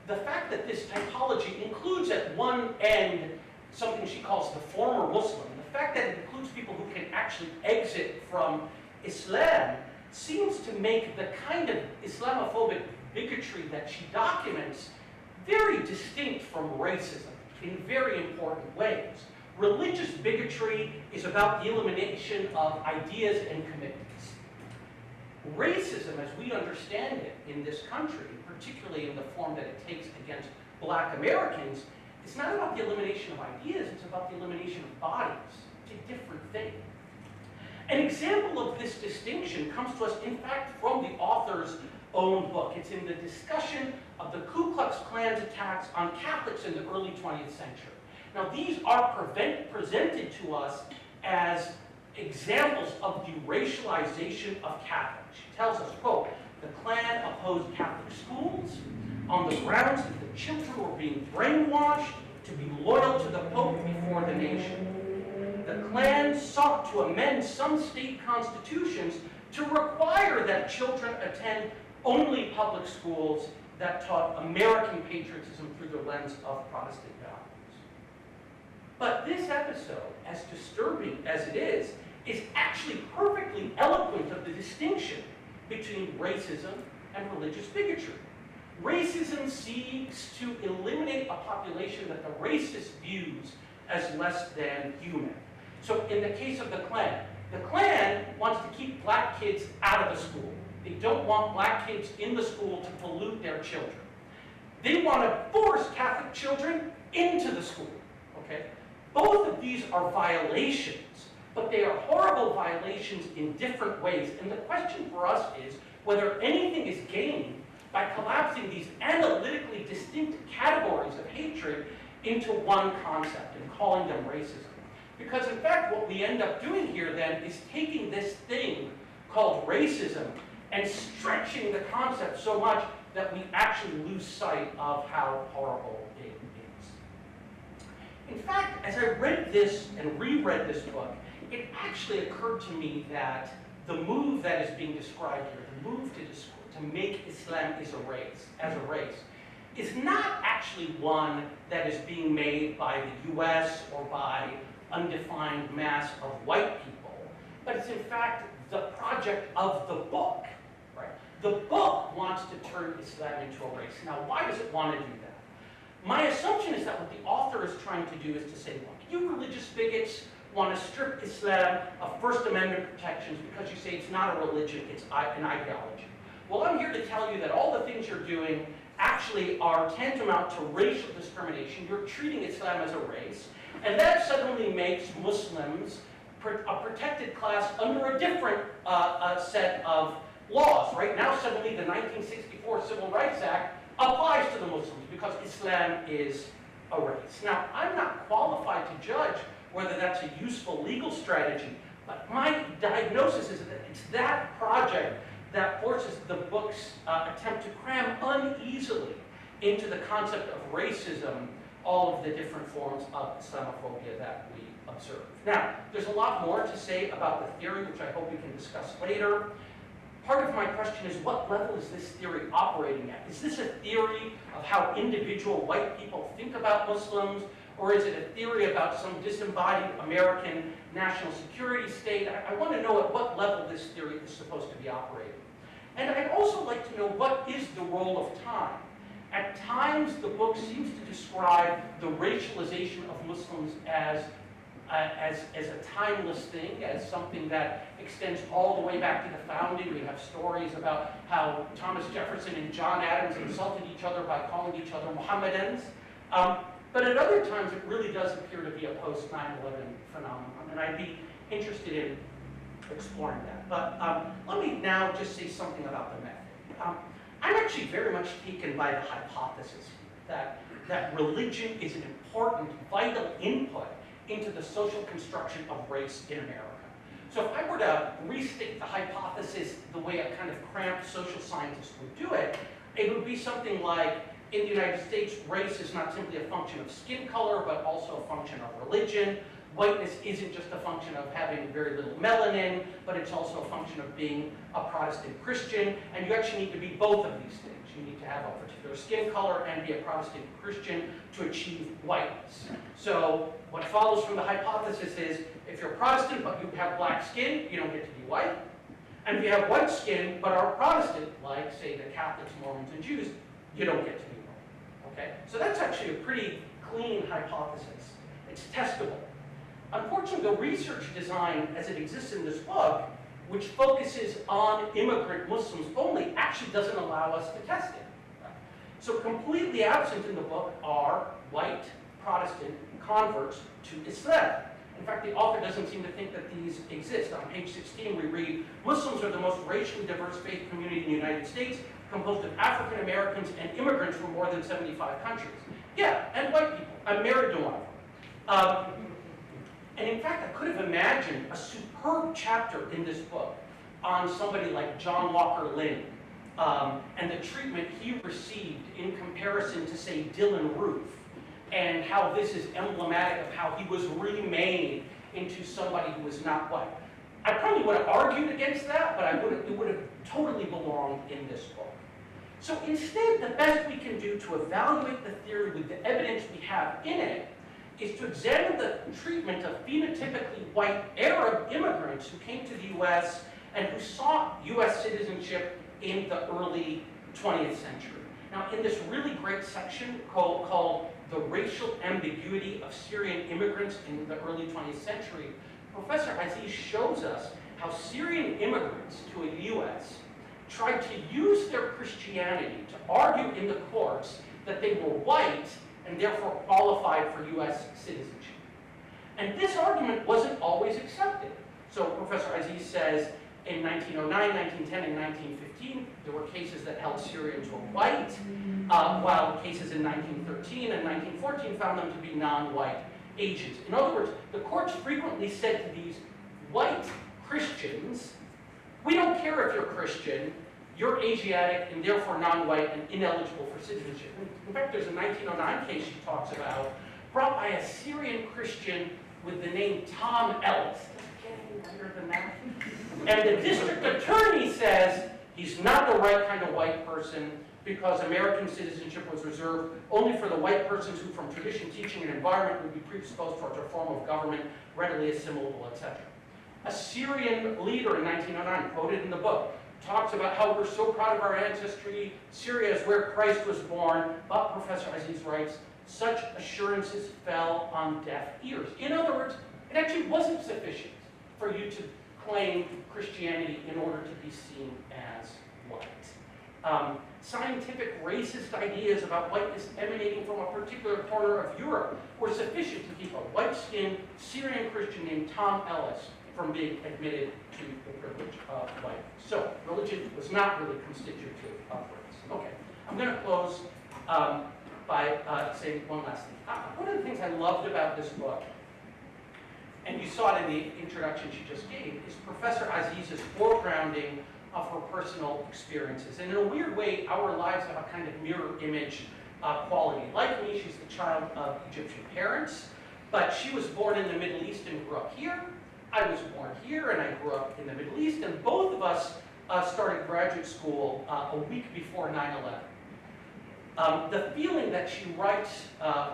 [SPEAKER 4] the fact that this typology includes at one end something she calls the former Muslim, the fact that it includes people who can actually exit from Islam seems to make the kind of Islamophobic bigotry that she documents very distinct from racism in very important ways. Religious bigotry is about the elimination of ideas and commitments. Racism, as we understand it in this country, particularly in the form that it takes against Black Americans, it's not about the elimination of ideas, it's about the elimination of bodies. It's a different thing. An example of this distinction comes to us, in fact, from the author's own book. It's in the discussion of the Ku Klux Klan's attacks on Catholics in the early 20th century. Now, these are presented to us as examples of the racialization of Catholics. She tells us, quote, the Klan opposed Catholic schools on the grounds that the children were being brainwashed to be loyal to the Pope before the nation. The Klan sought to amend some state constitutions to require that children attend only public schools that taught American patriotism through the lens of Protestant values. But this episode, as disturbing as it is actually perfectly eloquent of the distinction between racism and religious bigotry. Racism seeks to eliminate a population that the racist views as less than human. So in the case of the Klan wants to keep Black kids out of the school. They don't want Black kids in the school to pollute their children. They want to force Catholic children into the school, okay? Both of these are violations, but they are horrible violations in different ways. And the question for us is whether anything is gained by collapsing these analytically distinct categories of hatred into one concept and calling them racism. Because in fact, what we end up doing here then is taking this thing called racism and stretching the concept so much that we actually lose sight of how horrible it is. In fact, as I read this and reread this book, it actually occurred to me that the move that is being described here, the move to make Islam as a race, is not actually one that is being made by the US or by undefined mass of white people, but it's in fact the project of the book, right? The book wants to turn Islam into a race. Now, why does it want to do that? My assumption is that what the author is trying to do is to say, look, you religious bigots want to strip Islam of First Amendment protections because you say it's not a religion, it's an ideology. Well, I'm here to tell you that all the things you're doing actually are tantamount to racial discrimination. You're treating Islam as a race, and that suddenly makes Muslims a protected class under a different set of laws. Right now, suddenly the 1964 Civil Rights Act applies to the Muslims because Islam is a race. Now, I'm not qualified to judge whether that's a useful legal strategy, but my diagnosis is that it's that project that forces the book's attempt to cram uneasily into the concept of racism all of the different forms of Islamophobia that we observe. Now, there's a lot more to say about the theory, which I hope we can discuss later. Part of my question is, what level is this theory operating at? Is this a theory of how individual white people think about Muslims, or is it a theory about some disembodied American national security state? I want to know at what level this theory is supposed to be operating. And I'd also like to know, what is the role of time? At times, the book seems to describe the racialization of Muslims as a timeless thing, as something that extends all the way back to the founding. We have stories about how Thomas Jefferson and John Adams insulted each other by calling each other Mohammedans. But at other times, it really does appear to be a post-9/11 phenomenon, and I'd be interested in exploring that. But let me now just say something about the method. I'm actually very much taken by the hypothesis here that religion is an important, vital input into the social construction of race in America. So if I were to restate the hypothesis the way a kind of cramped social scientist would do it, it would be something like, in the United States, race is not simply a function of skin color, but also a function of religion. Whiteness isn't just a function of having very little melanin, but it's also a function of being a Protestant Christian, and you actually need to be both of these things. You need to have a particular skin color and be a Protestant Christian to achieve whiteness. So what follows from the hypothesis is, if you're Protestant but you have black skin, you don't get to be white. And if you have white skin but are Protestant, like say the Catholics, Mormons, and Jews, you don't get to be white. Okay? So that's actually a pretty clean hypothesis. It's testable. Unfortunately, the research design as it exists in this book, which focuses on immigrant Muslims only, actually doesn't allow us to test it. So completely absent in the book are white Protestant converts to Islam. In fact, the author doesn't seem to think that these exist. On page 16, we read, Muslims are the most racially diverse faith community in the United States, composed of African Americans and immigrants from more than 75 countries. Yeah, and white people. I'm married to one of them. And in fact, I could have imagined a superb chapter in this book on somebody like John Walker Lynn and the treatment he received in comparison to, say, Dylan Roof, and how this is emblematic of how he was remade into somebody who was not white. I probably would have argued against that, but it would have totally belonged in this book. So instead, the best we can do to evaluate the theory with the evidence we have in it is to examine the treatment of phenotypically white Arab immigrants who came to the US and who sought US citizenship in the early 20th century. Now, in this really great section called The Racial Ambiguity of Syrian Immigrants in the Early 20th Century, Professor Aziz shows us how Syrian immigrants to the US tried to use their Christianity to argue in the courts that they were white and therefore qualified for US citizenship. And this argument wasn't always accepted. So Professor Aziz says in 1909, 1910, and 1915, there were cases that held Syrians were white, while cases in 1913 and 1914 found them to be non-white Asians. In other words, the courts frequently said to these white Christians, we don't care if you're Christian, you're Asiatic and therefore non-white and ineligible for citizenship. In fact, there's a 1909 case she talks about, brought by a Syrian Christian with the name Tom Ellis. Does it get any better than that? And the district attorney says he's not the right kind of white person because American citizenship was reserved only for the white persons who, from tradition, teaching, and environment, would be predisposed towards a form of government readily assimilable, etc. A Syrian leader in 1909, quoted in the book, talks about how we're so proud of our ancestry, Syria is where Christ was born, but Professor Aziz writes, such assurances fell on deaf ears. In other words, it actually wasn't sufficient for you to claim Christianity in order to be seen as white. Scientific racist ideas about whiteness emanating from a particular corner of Europe were sufficient to keep a white-skinned Syrian Christian named Tom Ellis from being admitted to the privilege of whiteness. So, religion was not really constitutive of race. Okay, I'm going to close by saying one last thing. One of the things I loved about this book, and you saw it in the introduction she just gave, is Professor Aziz's foregrounding of her personal experiences. And in a weird way, our lives have a kind of mirror image quality. Like me, she's the child of Egyptian parents, but she was born in the Middle East and grew up here. I was born here and I grew up in the Middle East, and both of us started graduate school a week before 9/11. The feeling that she writes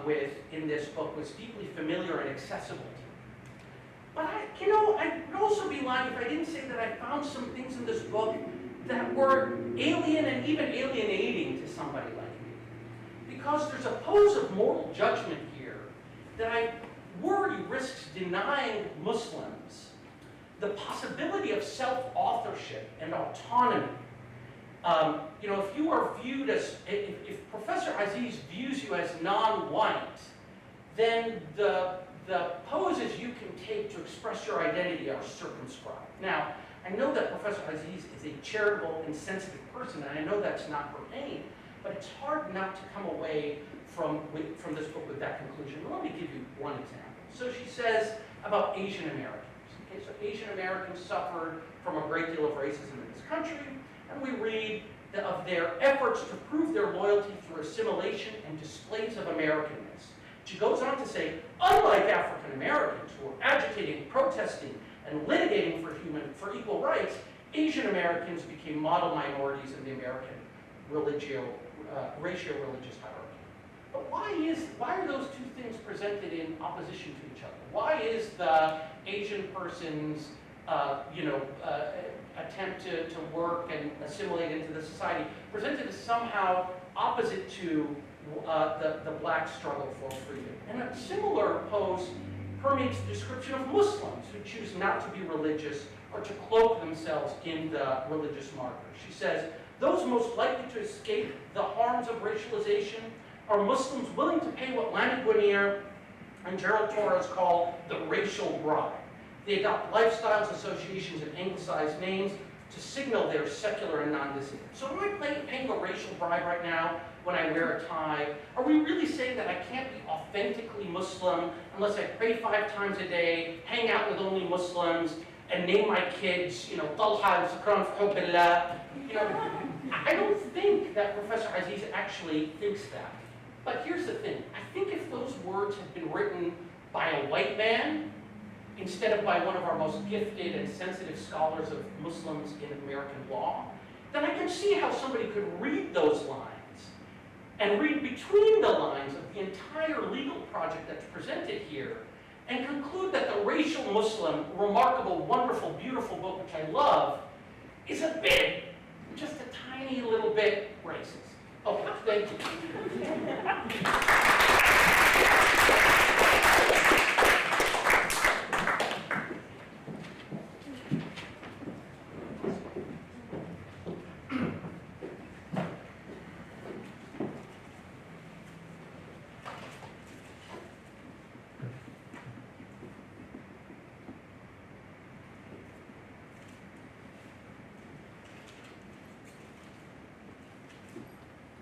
[SPEAKER 4] with in this book was deeply familiar and accessible to me. But I would also be lying if I didn't say that I found some things in this book that were alien and even alienating to somebody like me. Because there's a pose of moral judgment here that I worry risks denying Muslims the possibility of self-authorship and autonomy. If you are viewed as, if Professor Aziz views you as non-white, then the poses you can take to express your identity are circumscribed. Now, I know that Professor Aziz is a charitable and sensitive person, and I know that's not her aim, but it's hard not to come away from this book with that conclusion. Let me give you one example. So she says about Asian Americans. Okay, so Asian Americans suffered from a great deal of racism in this country, and we read of their efforts to prove their loyalty through assimilation and displays of Americanness. She goes on to say, unlike African Americans who are agitating, protesting, and litigating for equal rights, Asian Americans became model minorities in the American racial religious hierarchy. But why are those two things presented in opposition to each other? Why is the Asian person's attempt to work and assimilate into the society presented as somehow opposite to the black struggle for freedom? And a similar pose permeates the description of Muslims who choose not to be religious or to cloak themselves in the religious marker. She says, those most likely to escape the harms of racialization are Muslims willing to pay what Lani Guinier and Gerald Torres call the racial bribe. They adopt lifestyles, associations, and anglicized names to signal they're secular and non-dissident. So am I paying a racial bribe right now when I wear a tie? Are we really saying that I can't be authentically Muslim unless I pray 5 times a day, hang out with only Muslims, and name my kids, Talha al-Sukran fi hubbillah? I don't think that Professor Aziz actually thinks that. But here's the thing. I think if those words had been written by a white man, instead of by one of our most gifted and sensitive scholars of Muslims in American law, then I can see how somebody could read those lines and read between the lines of the entire legal project that's presented here and conclude that the Racial Muslim, remarkable, wonderful, beautiful book, which I love, is a bit, just a tiny little bit racist. Okay, thank you.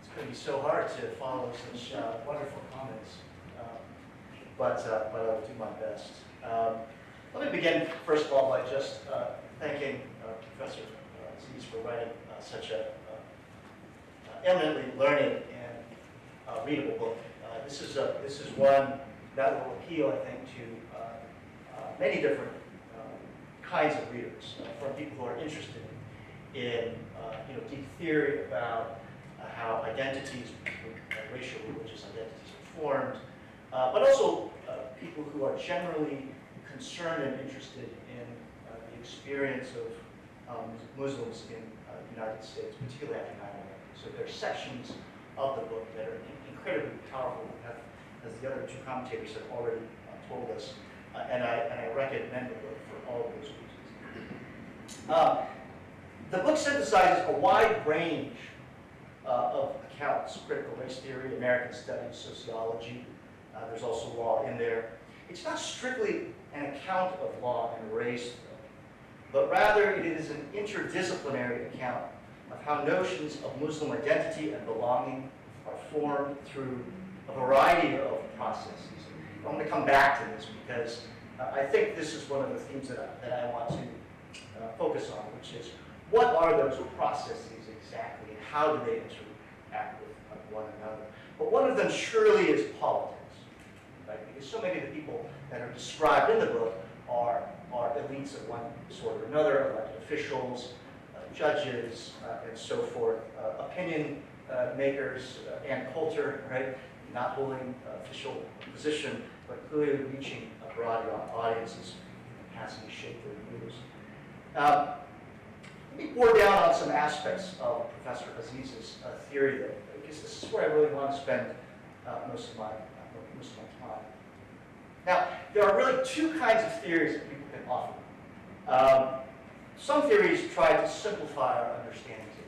[SPEAKER 5] It's going to be so hard to follow such wonderful comments, but I'll do my best. Let me begin, first of all, by just thanking Professor Aziz for writing such a eminently learned and readable book. This is one that will appeal, I think, to many different kinds of readers, from people who are interested in deep theory about how identities, racial, religious identities are formed, but also people who are generally concerned and interested in the experience of Muslims in the United States, particularly after 9/11. So there are sections of the book that are incredibly powerful, as the other two commentators have already told us, and I recommend the book for all of those reasons. The book synthesizes a wide range of accounts: critical race theory, American studies, sociology. There's also law in there. It's not strictly an account of law and race, but rather it is an interdisciplinary account of how notions of Muslim identity and belonging are formed through a variety of processes. I'm going to come back to this because I think this is one of the themes that I want to focus on, which is what are those processes exactly and how do they interact with one another. But one of them surely is politics, right? Because so many of the people that are described in the book are elites of one sort or another, elected officials, judges, and so forth, opinion makers, and culture, right? Not holding official position, but clearly reaching a broad audiences, passing to shape their views. Let me bore down on some aspects of Professor Aziz's theory, because this is where I really want to spend most of my time. Now, there are really two kinds of theories that people can offer. Some theories try to simplify our understandings of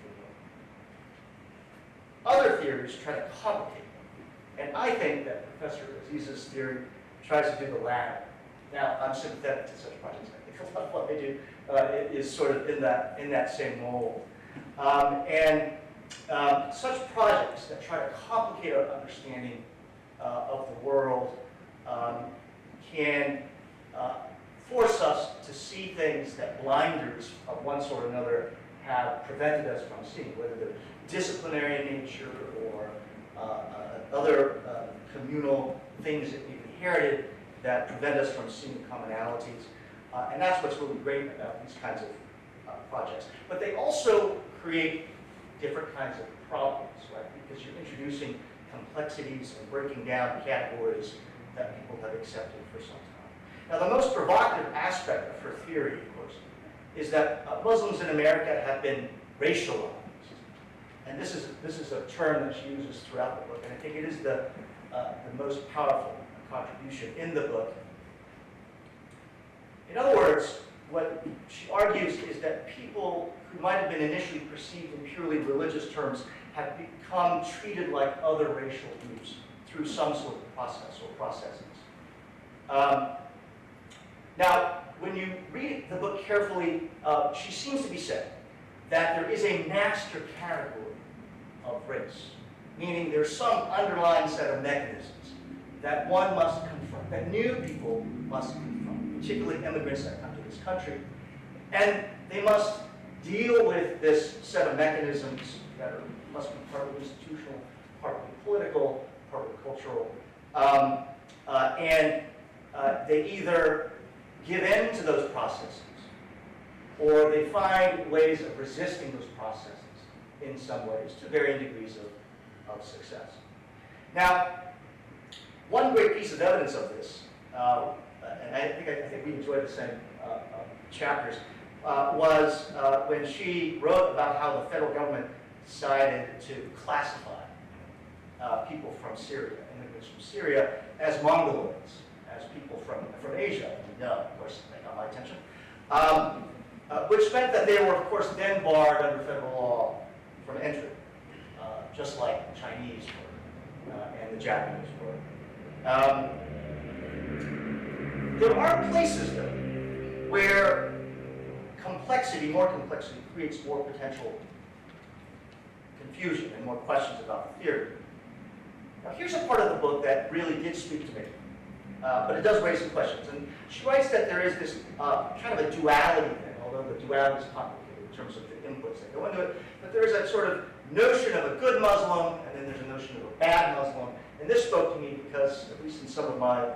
[SPEAKER 5] the world. Other theories try to complicate them. And I think that Professor Aziz's theory tries to do the latter. Now, I'm sympathetic to such projects. I think a lot of what they do is sort of in that same mold. Such projects that try to complicate our understanding of the world can force us to see see things that blinders of one sort or another have prevented us from seeing, whether they're disciplinary in nature or other communal things that we've inherited that prevent us from seeing commonalities. And that's what's really great about these kinds of projects. But they also create different kinds of problems, right? Because you're introducing complexities and breaking down categories that people have accepted for some time. Now, the most provocative aspect of her theory, of course, is that Muslims in America have been racialized. And this is a term that she uses throughout the book, and I think it is the most powerful contribution in the book. In other words, what she argues is that people who might have been initially perceived in purely religious terms have become treated like other racial groups through some sort of process or processes. Now, when you read the book carefully, she seems to be saying that there is a master category of race, meaning there's some underlying set of mechanisms that one must confront, that new people must confront, particularly immigrants that come to this country, and they must deal with this set of mechanisms that must be partly institutional, partly political, partly cultural, and they either give in to those processes or they find ways of resisting those processes in some ways to varying degrees of success. Now, one great piece of evidence of this, and I think we enjoyed the same chapters, was when she wrote about how the federal government decided to classify people from Syria, immigrants from Syria, as Mongoloids, as people from Asia. And, of course, that got my attention. Which meant that they were, of course, then barred under federal law from entry, just like the Chinese were and the Japanese were. There are places, though, where more complexity creates more potential confusion and more questions about the theory. Now, here's a part of the book that really did speak to me, but it does raise some questions. And she writes that there is this kind of a duality thing, although the duality is complicated in terms of the inputs that go into it, but there is a sort of notion of a good Muslim, and then there's a notion of a bad Muslim. And this spoke to me because, at least in some of my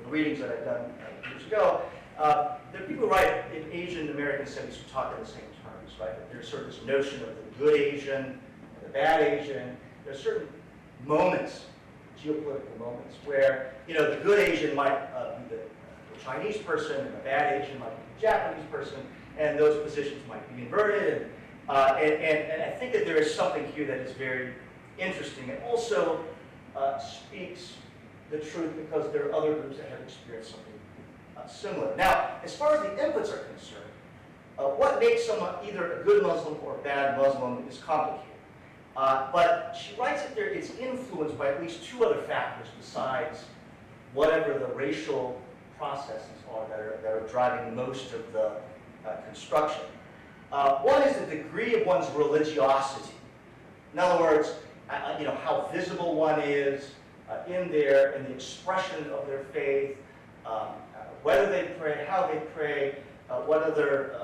[SPEAKER 5] readings that I've done years ago, there are people who write in Asian American studies who talk in the same terms, right? That there's sort of this notion of the good Asian and the bad Asian. There's certain moments, geopolitical moments, where the good Asian might be the Chinese person, and the bad Asian might be the Japanese person, and those positions might be inverted. And I think that there is something here that is very interesting. It also speaks the truth because there are other groups that have experienced something similar. Now, as far as the inputs are concerned, what makes someone either a good Muslim or a bad Muslim is complicated. But she writes that it's influenced by at least two other factors besides whatever the racial processes are that are driving most of the construction. One is the degree of one's religiosity. In other words, how visible one is in the expression of their faith, whether they pray, how they pray, what other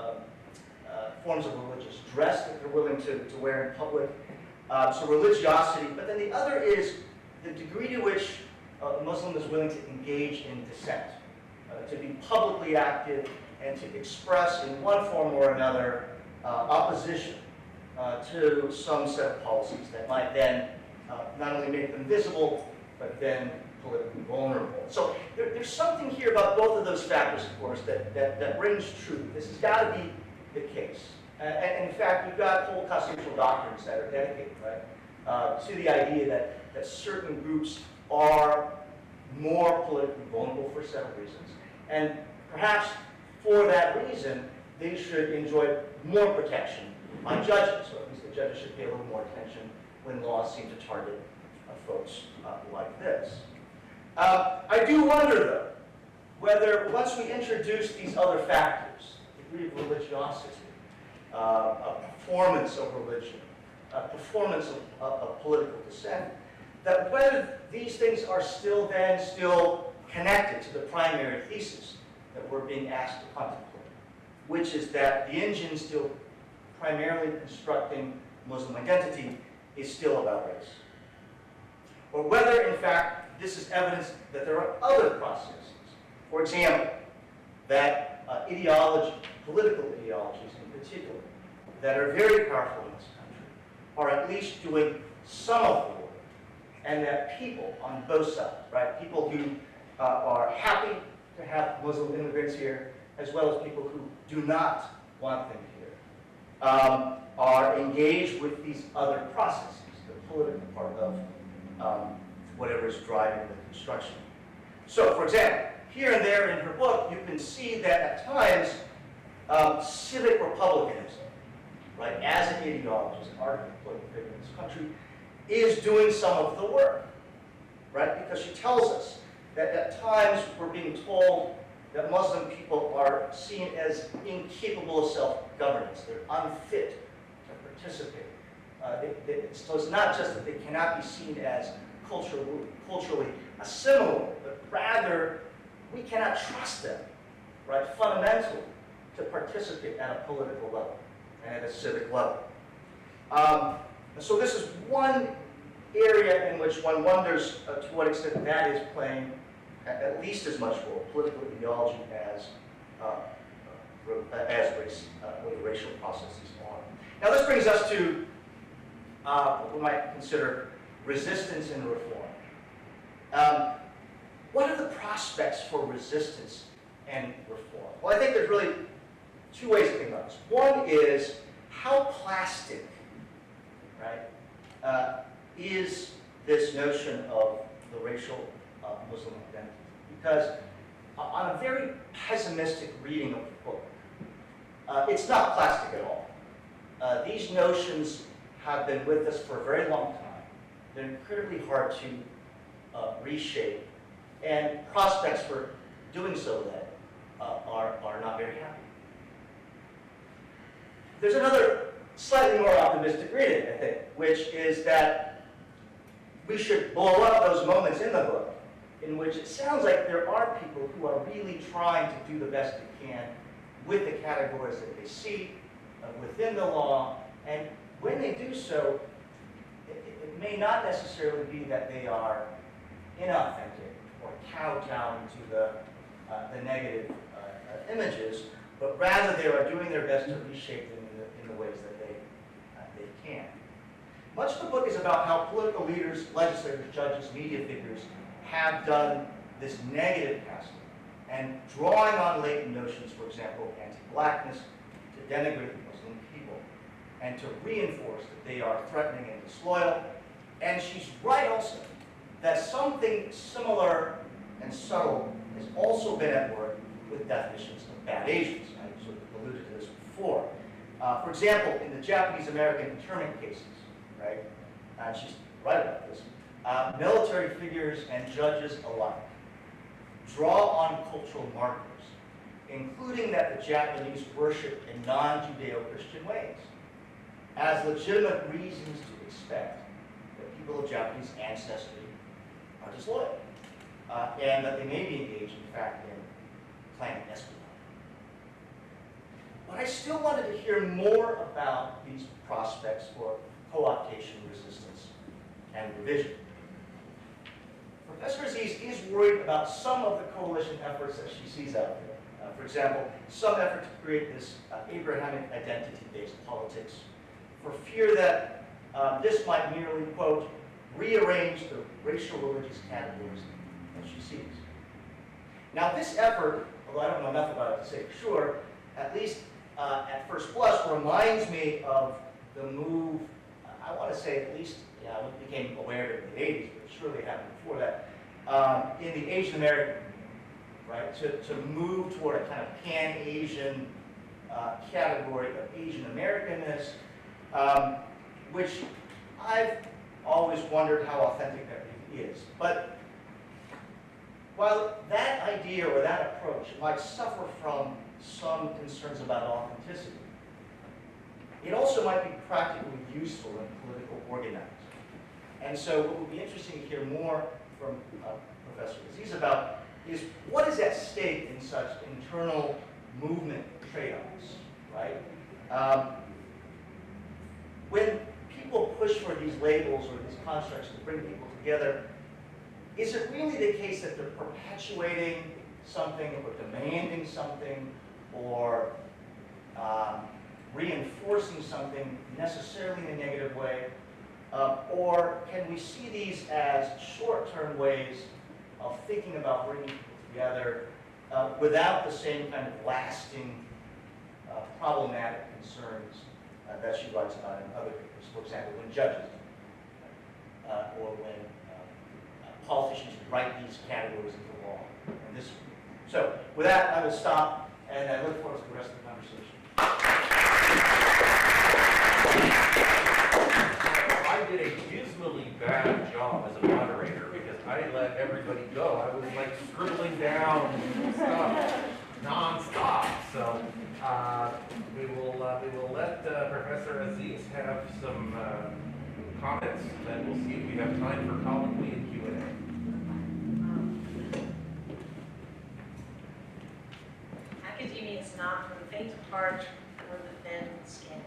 [SPEAKER 5] forms of religious dress that they're willing to wear in public. So religiosity, but then the other is the degree to which a Muslim is willing to engage in dissent, to be publicly active and to express in one form or another opposition to some set of policies that might then not only make them visible, but then politically vulnerable. So there's something here about both of those factors, of course, that rings true. This has got to be the case. And in fact, we've got whole constitutional doctrines that are dedicated, right, to the idea that certain groups are more politically vulnerable for several reasons. And perhaps for that reason, they should enjoy more protection by judges, or at least the judges should pay a little more attention when laws seem to target folks like this. I do wonder, though, whether once we introduce these other factors, degree of religiosity, a performance of religion, a performance of political dissent, that whether these things are still connected to the primary thesis that we're being asked to contemplate, which is that the engine still primarily constructing Muslim identity is still about race. Or whether, in fact, this is evidence that there are other processes. For example, that ideology, political ideologies in particular, that are very powerful in this country, are at least doing some of the work, and that people on both sides, right, people who are happy to have Muslim immigrants here, as well as people who do not want them here, are engaged with these other processes, the political part of whatever is driving the construction. So, for example, here and there in her book, you can see that at times, civic republicanism, right, as an ideology, as an argument political figure in this country, is doing some of the work, right? Because she tells us that at times we're being told that Muslim people are seen as incapable of self-governance. They're unfit to participate. So it's not just that they cannot be seen as culturally assimilable, but rather we cannot trust them, right, fundamentally, to participate at a political level and at a civic level. So this is one area in which one wonders to what extent that is playing at least as much role, political ideology, as race, what the racial processes are. Now this brings us to what we might consider resistance and reform. What are the prospects for resistance and reform? Well, I think there's really two ways to think about this. One is how plastic, right, is this notion of the racial Muslim identity? Because on a very pessimistic reading of the book, it's not plastic at all. These notions have been with us for a very long time. They're incredibly hard to reshape, and prospects for doing so then are not very happy. There's another slightly more optimistic reading, I think, which is that we should blow up those moments in the book in which it sounds like there are people who are really trying to do the best they can with the categories that they see within the law, and when they do so, it may not necessarily be that they are inauthentic or kowtow to the negative images, but rather they are doing their best to reshape them in the ways that they can. Much of the book is about how political leaders, legislators, judges, media figures have done this negative casting and drawing on latent notions, for example, anti-blackness, to denigrate Muslim people, and to reinforce that they are threatening and disloyal. And she's right also that something similar and subtle has also been at work with definitions of bad Asians. I sort of alluded to this before. For example, in the Japanese-American internment cases, right, and she's right about this, military figures and judges alike draw on cultural markers, including that the Japanese worship in non-Judeo-Christian ways, as legitimate reasons to expect that people of Japanese ancestry are disloyal, and that they may be engaged, in fact, in planning espionage. But I still wanted to hear more about these prospects for co-optation resistance and revision. Professor Aziz is worried about some of the coalition efforts that she sees out there. For example, some effort to create this Abrahamic identity-based politics, for fear that this might merely, quote, rearrange the racial religious categories that she sees. Now this effort, although I don't know enough about it to say for sure, at least at first blush reminds me of the move, I want to say at least, yeah, I became aware of it in the 80s, but it surely happened before that, in the Asian American community, right? To move toward a kind of pan-Asian category of Asian Americanness, which I've always wondered how authentic that really is. But while that idea or that approach might suffer from some concerns about authenticity, it also might be practically useful in political organizing. And so what would be interesting to hear more from Professor Aziz about is what is at stake in such internal movement trade-offs, right? When people push for these labels or these constructs to bring people together, is it really the case that they're perpetuating something or demanding something or reinforcing something necessarily in a negative way? Or can we see these as short-term ways of thinking about bringing people together without the same kind of lasting problematic concerns that she writes about in other papers? For example, when judges or when politicians write these categories into law. And this, so with that, I will stop, and I look forward to the rest of the conversation.
[SPEAKER 1] I did a dismally bad job as a moderator because I let everybody go. I was like scribbling down stuff non-stop. So we will let Professor Aziz have some comments, then we'll see if we have time for colloquy and Q&A.
[SPEAKER 2] Academia is not for the faint of heart or the thin-skinned.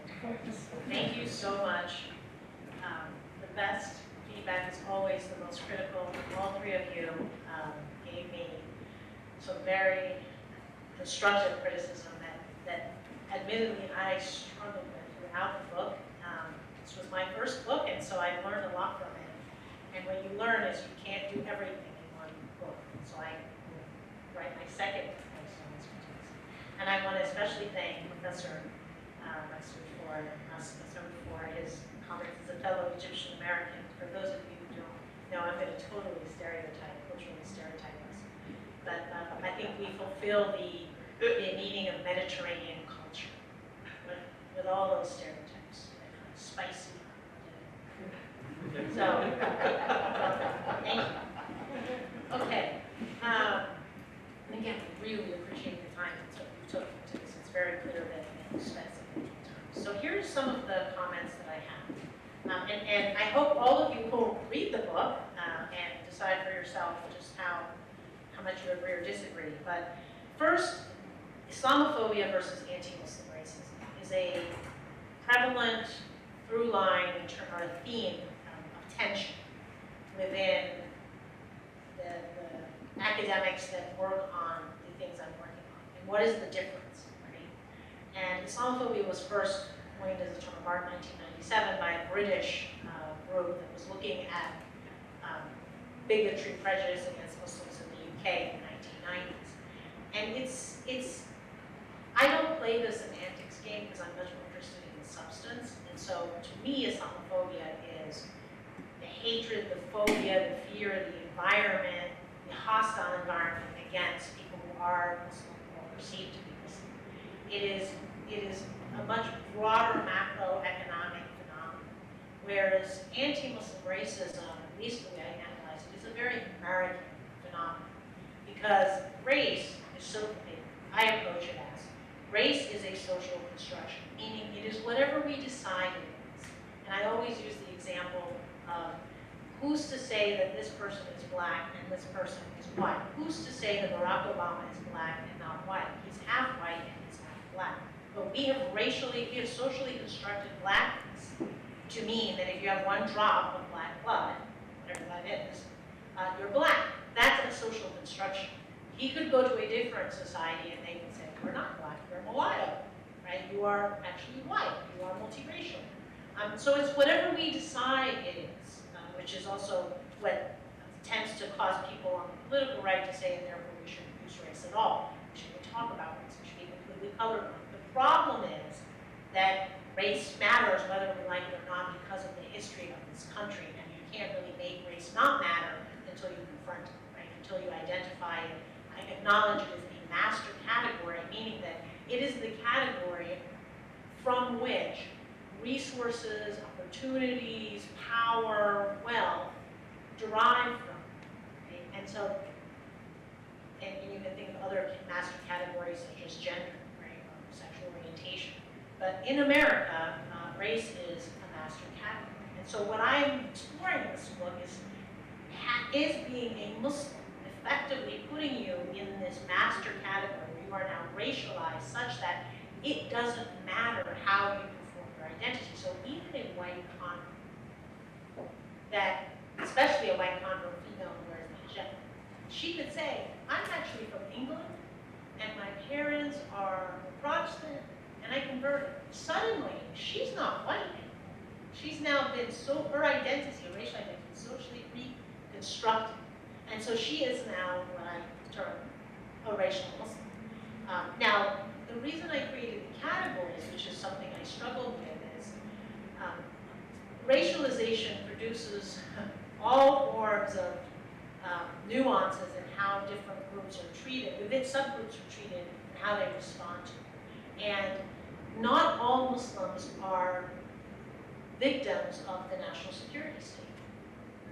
[SPEAKER 2] Thank you so much. The best feedback is always the most critical. All three of you gave me some very constructive criticism that admittedly I struggled with throughout the book. This was my first book, and so I learned a lot from it. And what you learn is you can't do everything in one book. So I write my second expertise. And I want to especially thank Professor for his comments as a fellow Egyptian American. For those of you who don't know, I'm going to totally culturally stereotype us. But I think we fulfill the meaning of Mediterranean culture with all those stereotypes, spicy. So, thank you. Okay. And again, we really appreciate the time that you took to this. It's very clear that you spent some time. So here's some of the comments that I have. And I hope all of you will read the book and decide for yourself just how much you agree or disagree. But first, Islamophobia versus anti-Muslim racism is a prevalent through line or a theme of tension within the academics that work on the things I'm working on. And what is the difference, right? And Islamophobia was first coined as a term of art in 1997 by a British group that was looking at bigotry, prejudice against Muslims in the UK in the 1990s. And I don't play the semantics game because I'm much more interested in the substance. And so to me, Islamophobia is the hatred, the phobia, the fear, the environment, the hostile environment against people who are Muslim or perceived to be Muslim. It is a much broader macroeconomic phenomenon, whereas anti-Muslim racism, at least the way I analyze it, is a very American phenomenon because race is so big. I approach it as race is a social construction, meaning it is whatever we decide it is. And I always use the example of who's to say that this person is black and this person is white? Who's to say that Barack Obama is black and not white? He's half white and he's half black. But we have socially constructed blackness to mean that if you have one drop of black blood, whatever that is, you're black. That's a social construction. He could go to a different society and they would say, you're not black, you're mulatto, right? You are actually white, you are multiracial. So it's whatever we decide it is, which is also what tends to cause people on the political right to say, and therefore we shouldn't use race at all. We shouldn't talk about race, we should be completely colorblind. The problem is that race matters whether we like it or not because of the history of this country, and you can't really make race not matter until you confront it, right? Until you identify it, acknowledge it as a master category, meaning that it is the category from which resources, opportunities, power, wealth derive from. Right? And so, and you can think of other master categories such as gender, right, or sexual orientation. But in America, race is a master category. And so what I'm exploring in this book is being a Muslim effectively putting you in this master category you are now racialized such that it doesn't matter how you perform your identity. So even a white convert, that, especially a white convert female who wears the hijab, she could say, I'm actually from England, and my parents are Protestant, and I converted. Suddenly, she's not white anymore. She's now been her identity, her racial identity, socially reconstructed. And so she is now what I term a racial Muslim. Now, the reason I created the categories, which is something I struggled with, is racialization produces all forms of nuances in how different groups are treated, within subgroups are treated, and how they respond to it. And not all Muslims are victims of the national security state.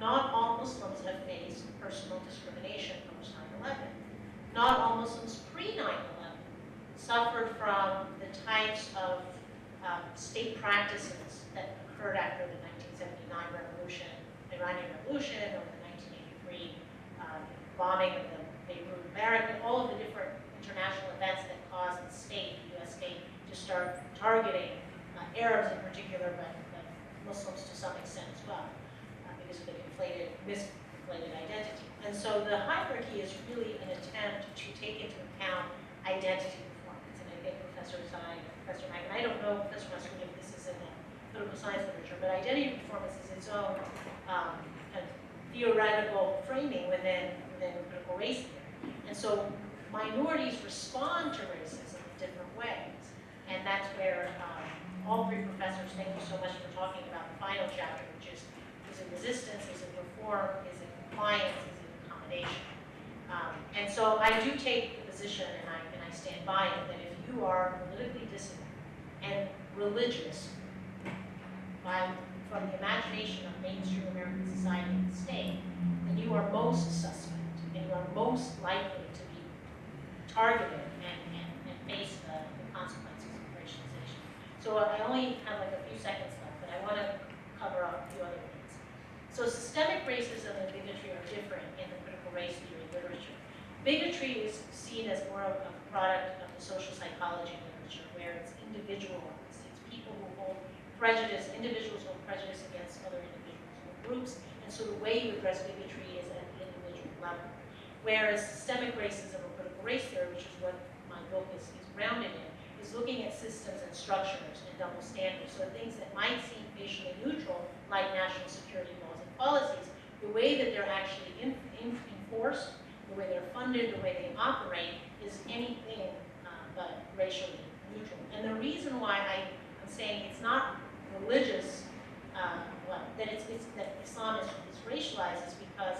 [SPEAKER 2] Not all Muslims have faced personal discrimination post 9/11. Not all Muslims pre-9/11 suffered from the types of state practices that occurred after the 1979 revolution, Iranian Revolution, or the 1983 bombing of the Beirut American, all of the different international events that caused the state, the US state, to start targeting Arabs in particular, but Muslims to some extent as well, because of the misconflated identity. And so the hierarchy is really an attempt to take into account identity performance. And I think Professor Aziz, Professor Mack, and I don't know, Professor Muskin, if this is in the political science literature, but identity performance is its own kind of theoretical framing within critical race theory. And so minorities respond to racism in different ways. And that's where all three professors, thank you so much for talking about the final chapter, which is it resistance, is it reform, is it compliance, is it accommodation? And so I do take the position, and I stand by it, that if you are politically dissident and religious, from the imagination of mainstream American society and the state, then you are most suspect, and you are most likely to be targeted and face the consequences of racialization. So I only have like a few seconds left, but I want to cover up a few other things. So systemic racism and bigotry are different in the critical race theory literature. Bigotry is seen as more of a product of the social psychology literature, where it's individualized. It's people who hold prejudice, individuals hold prejudice against other individuals or groups, and so the way you address bigotry is at the individual level. Whereas systemic racism or critical race theory, which is what my book is grounded in, is looking at systems and structures and double standards. So things that might seem facially neutral, like national security laws and policies, the way that they're actually enforced, the way they're funded, the way they operate, is anything but racially neutral. And the reason why I'm saying it's not religious, that Islam is racialized, is because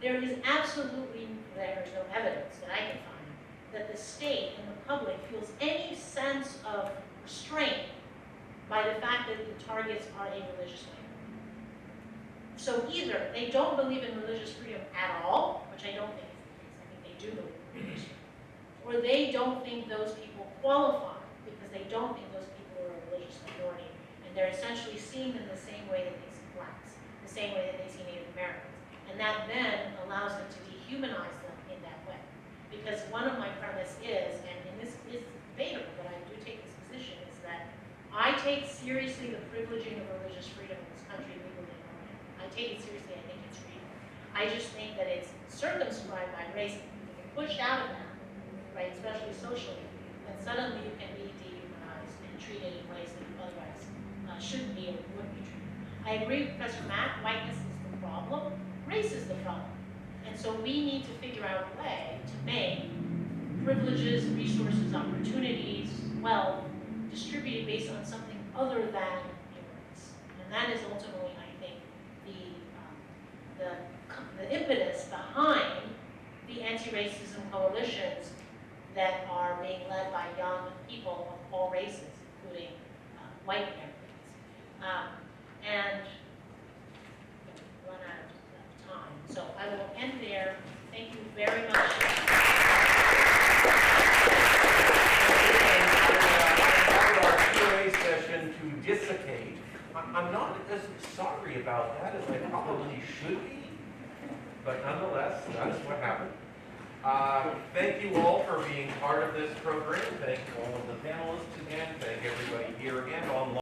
[SPEAKER 2] there is no evidence that I can find that the state and the public feels any sense of restraint by the fact that the targets are a religious minority. So either they don't believe in religious freedom at all, which I don't think is the case, I think they do believe in religious freedom, or they don't think those people qualify because they don't think those people are a religious minority, and they're essentially seeing them the same way that they see blacks, the same way that they see Native Americans. And that then allows them to dehumanize them in that way. Because one of my premise is, and this is debatable, but I do take this position, is that I take seriously the privileging of religious freedom in this country legally and morally. I take it seriously, I think it's real. I just think that it's circumscribed by race. If you get pushed out of that, right, especially socially, then suddenly you can be dehumanized and treated in ways that you otherwise shouldn't be or wouldn't be treated. I agree with Professor Mack, whiteness is the problem, race is the problem. And so we need to figure out a way to make privileges, resources, opportunities, wealth, distributed based on something other than race. And that is ultimately, I think, the impetus behind the anti-racism coalitions that are being led by young people of all races, including white Americans. And run out of time. So I will end there. Thank you very much.
[SPEAKER 1] Our Q&A session to dissipate. I'm not as sorry about that as I probably should be, but nonetheless, that's what happened. Thank you all for being part of this program. Thank all of the panelists again. Thank everybody here again online.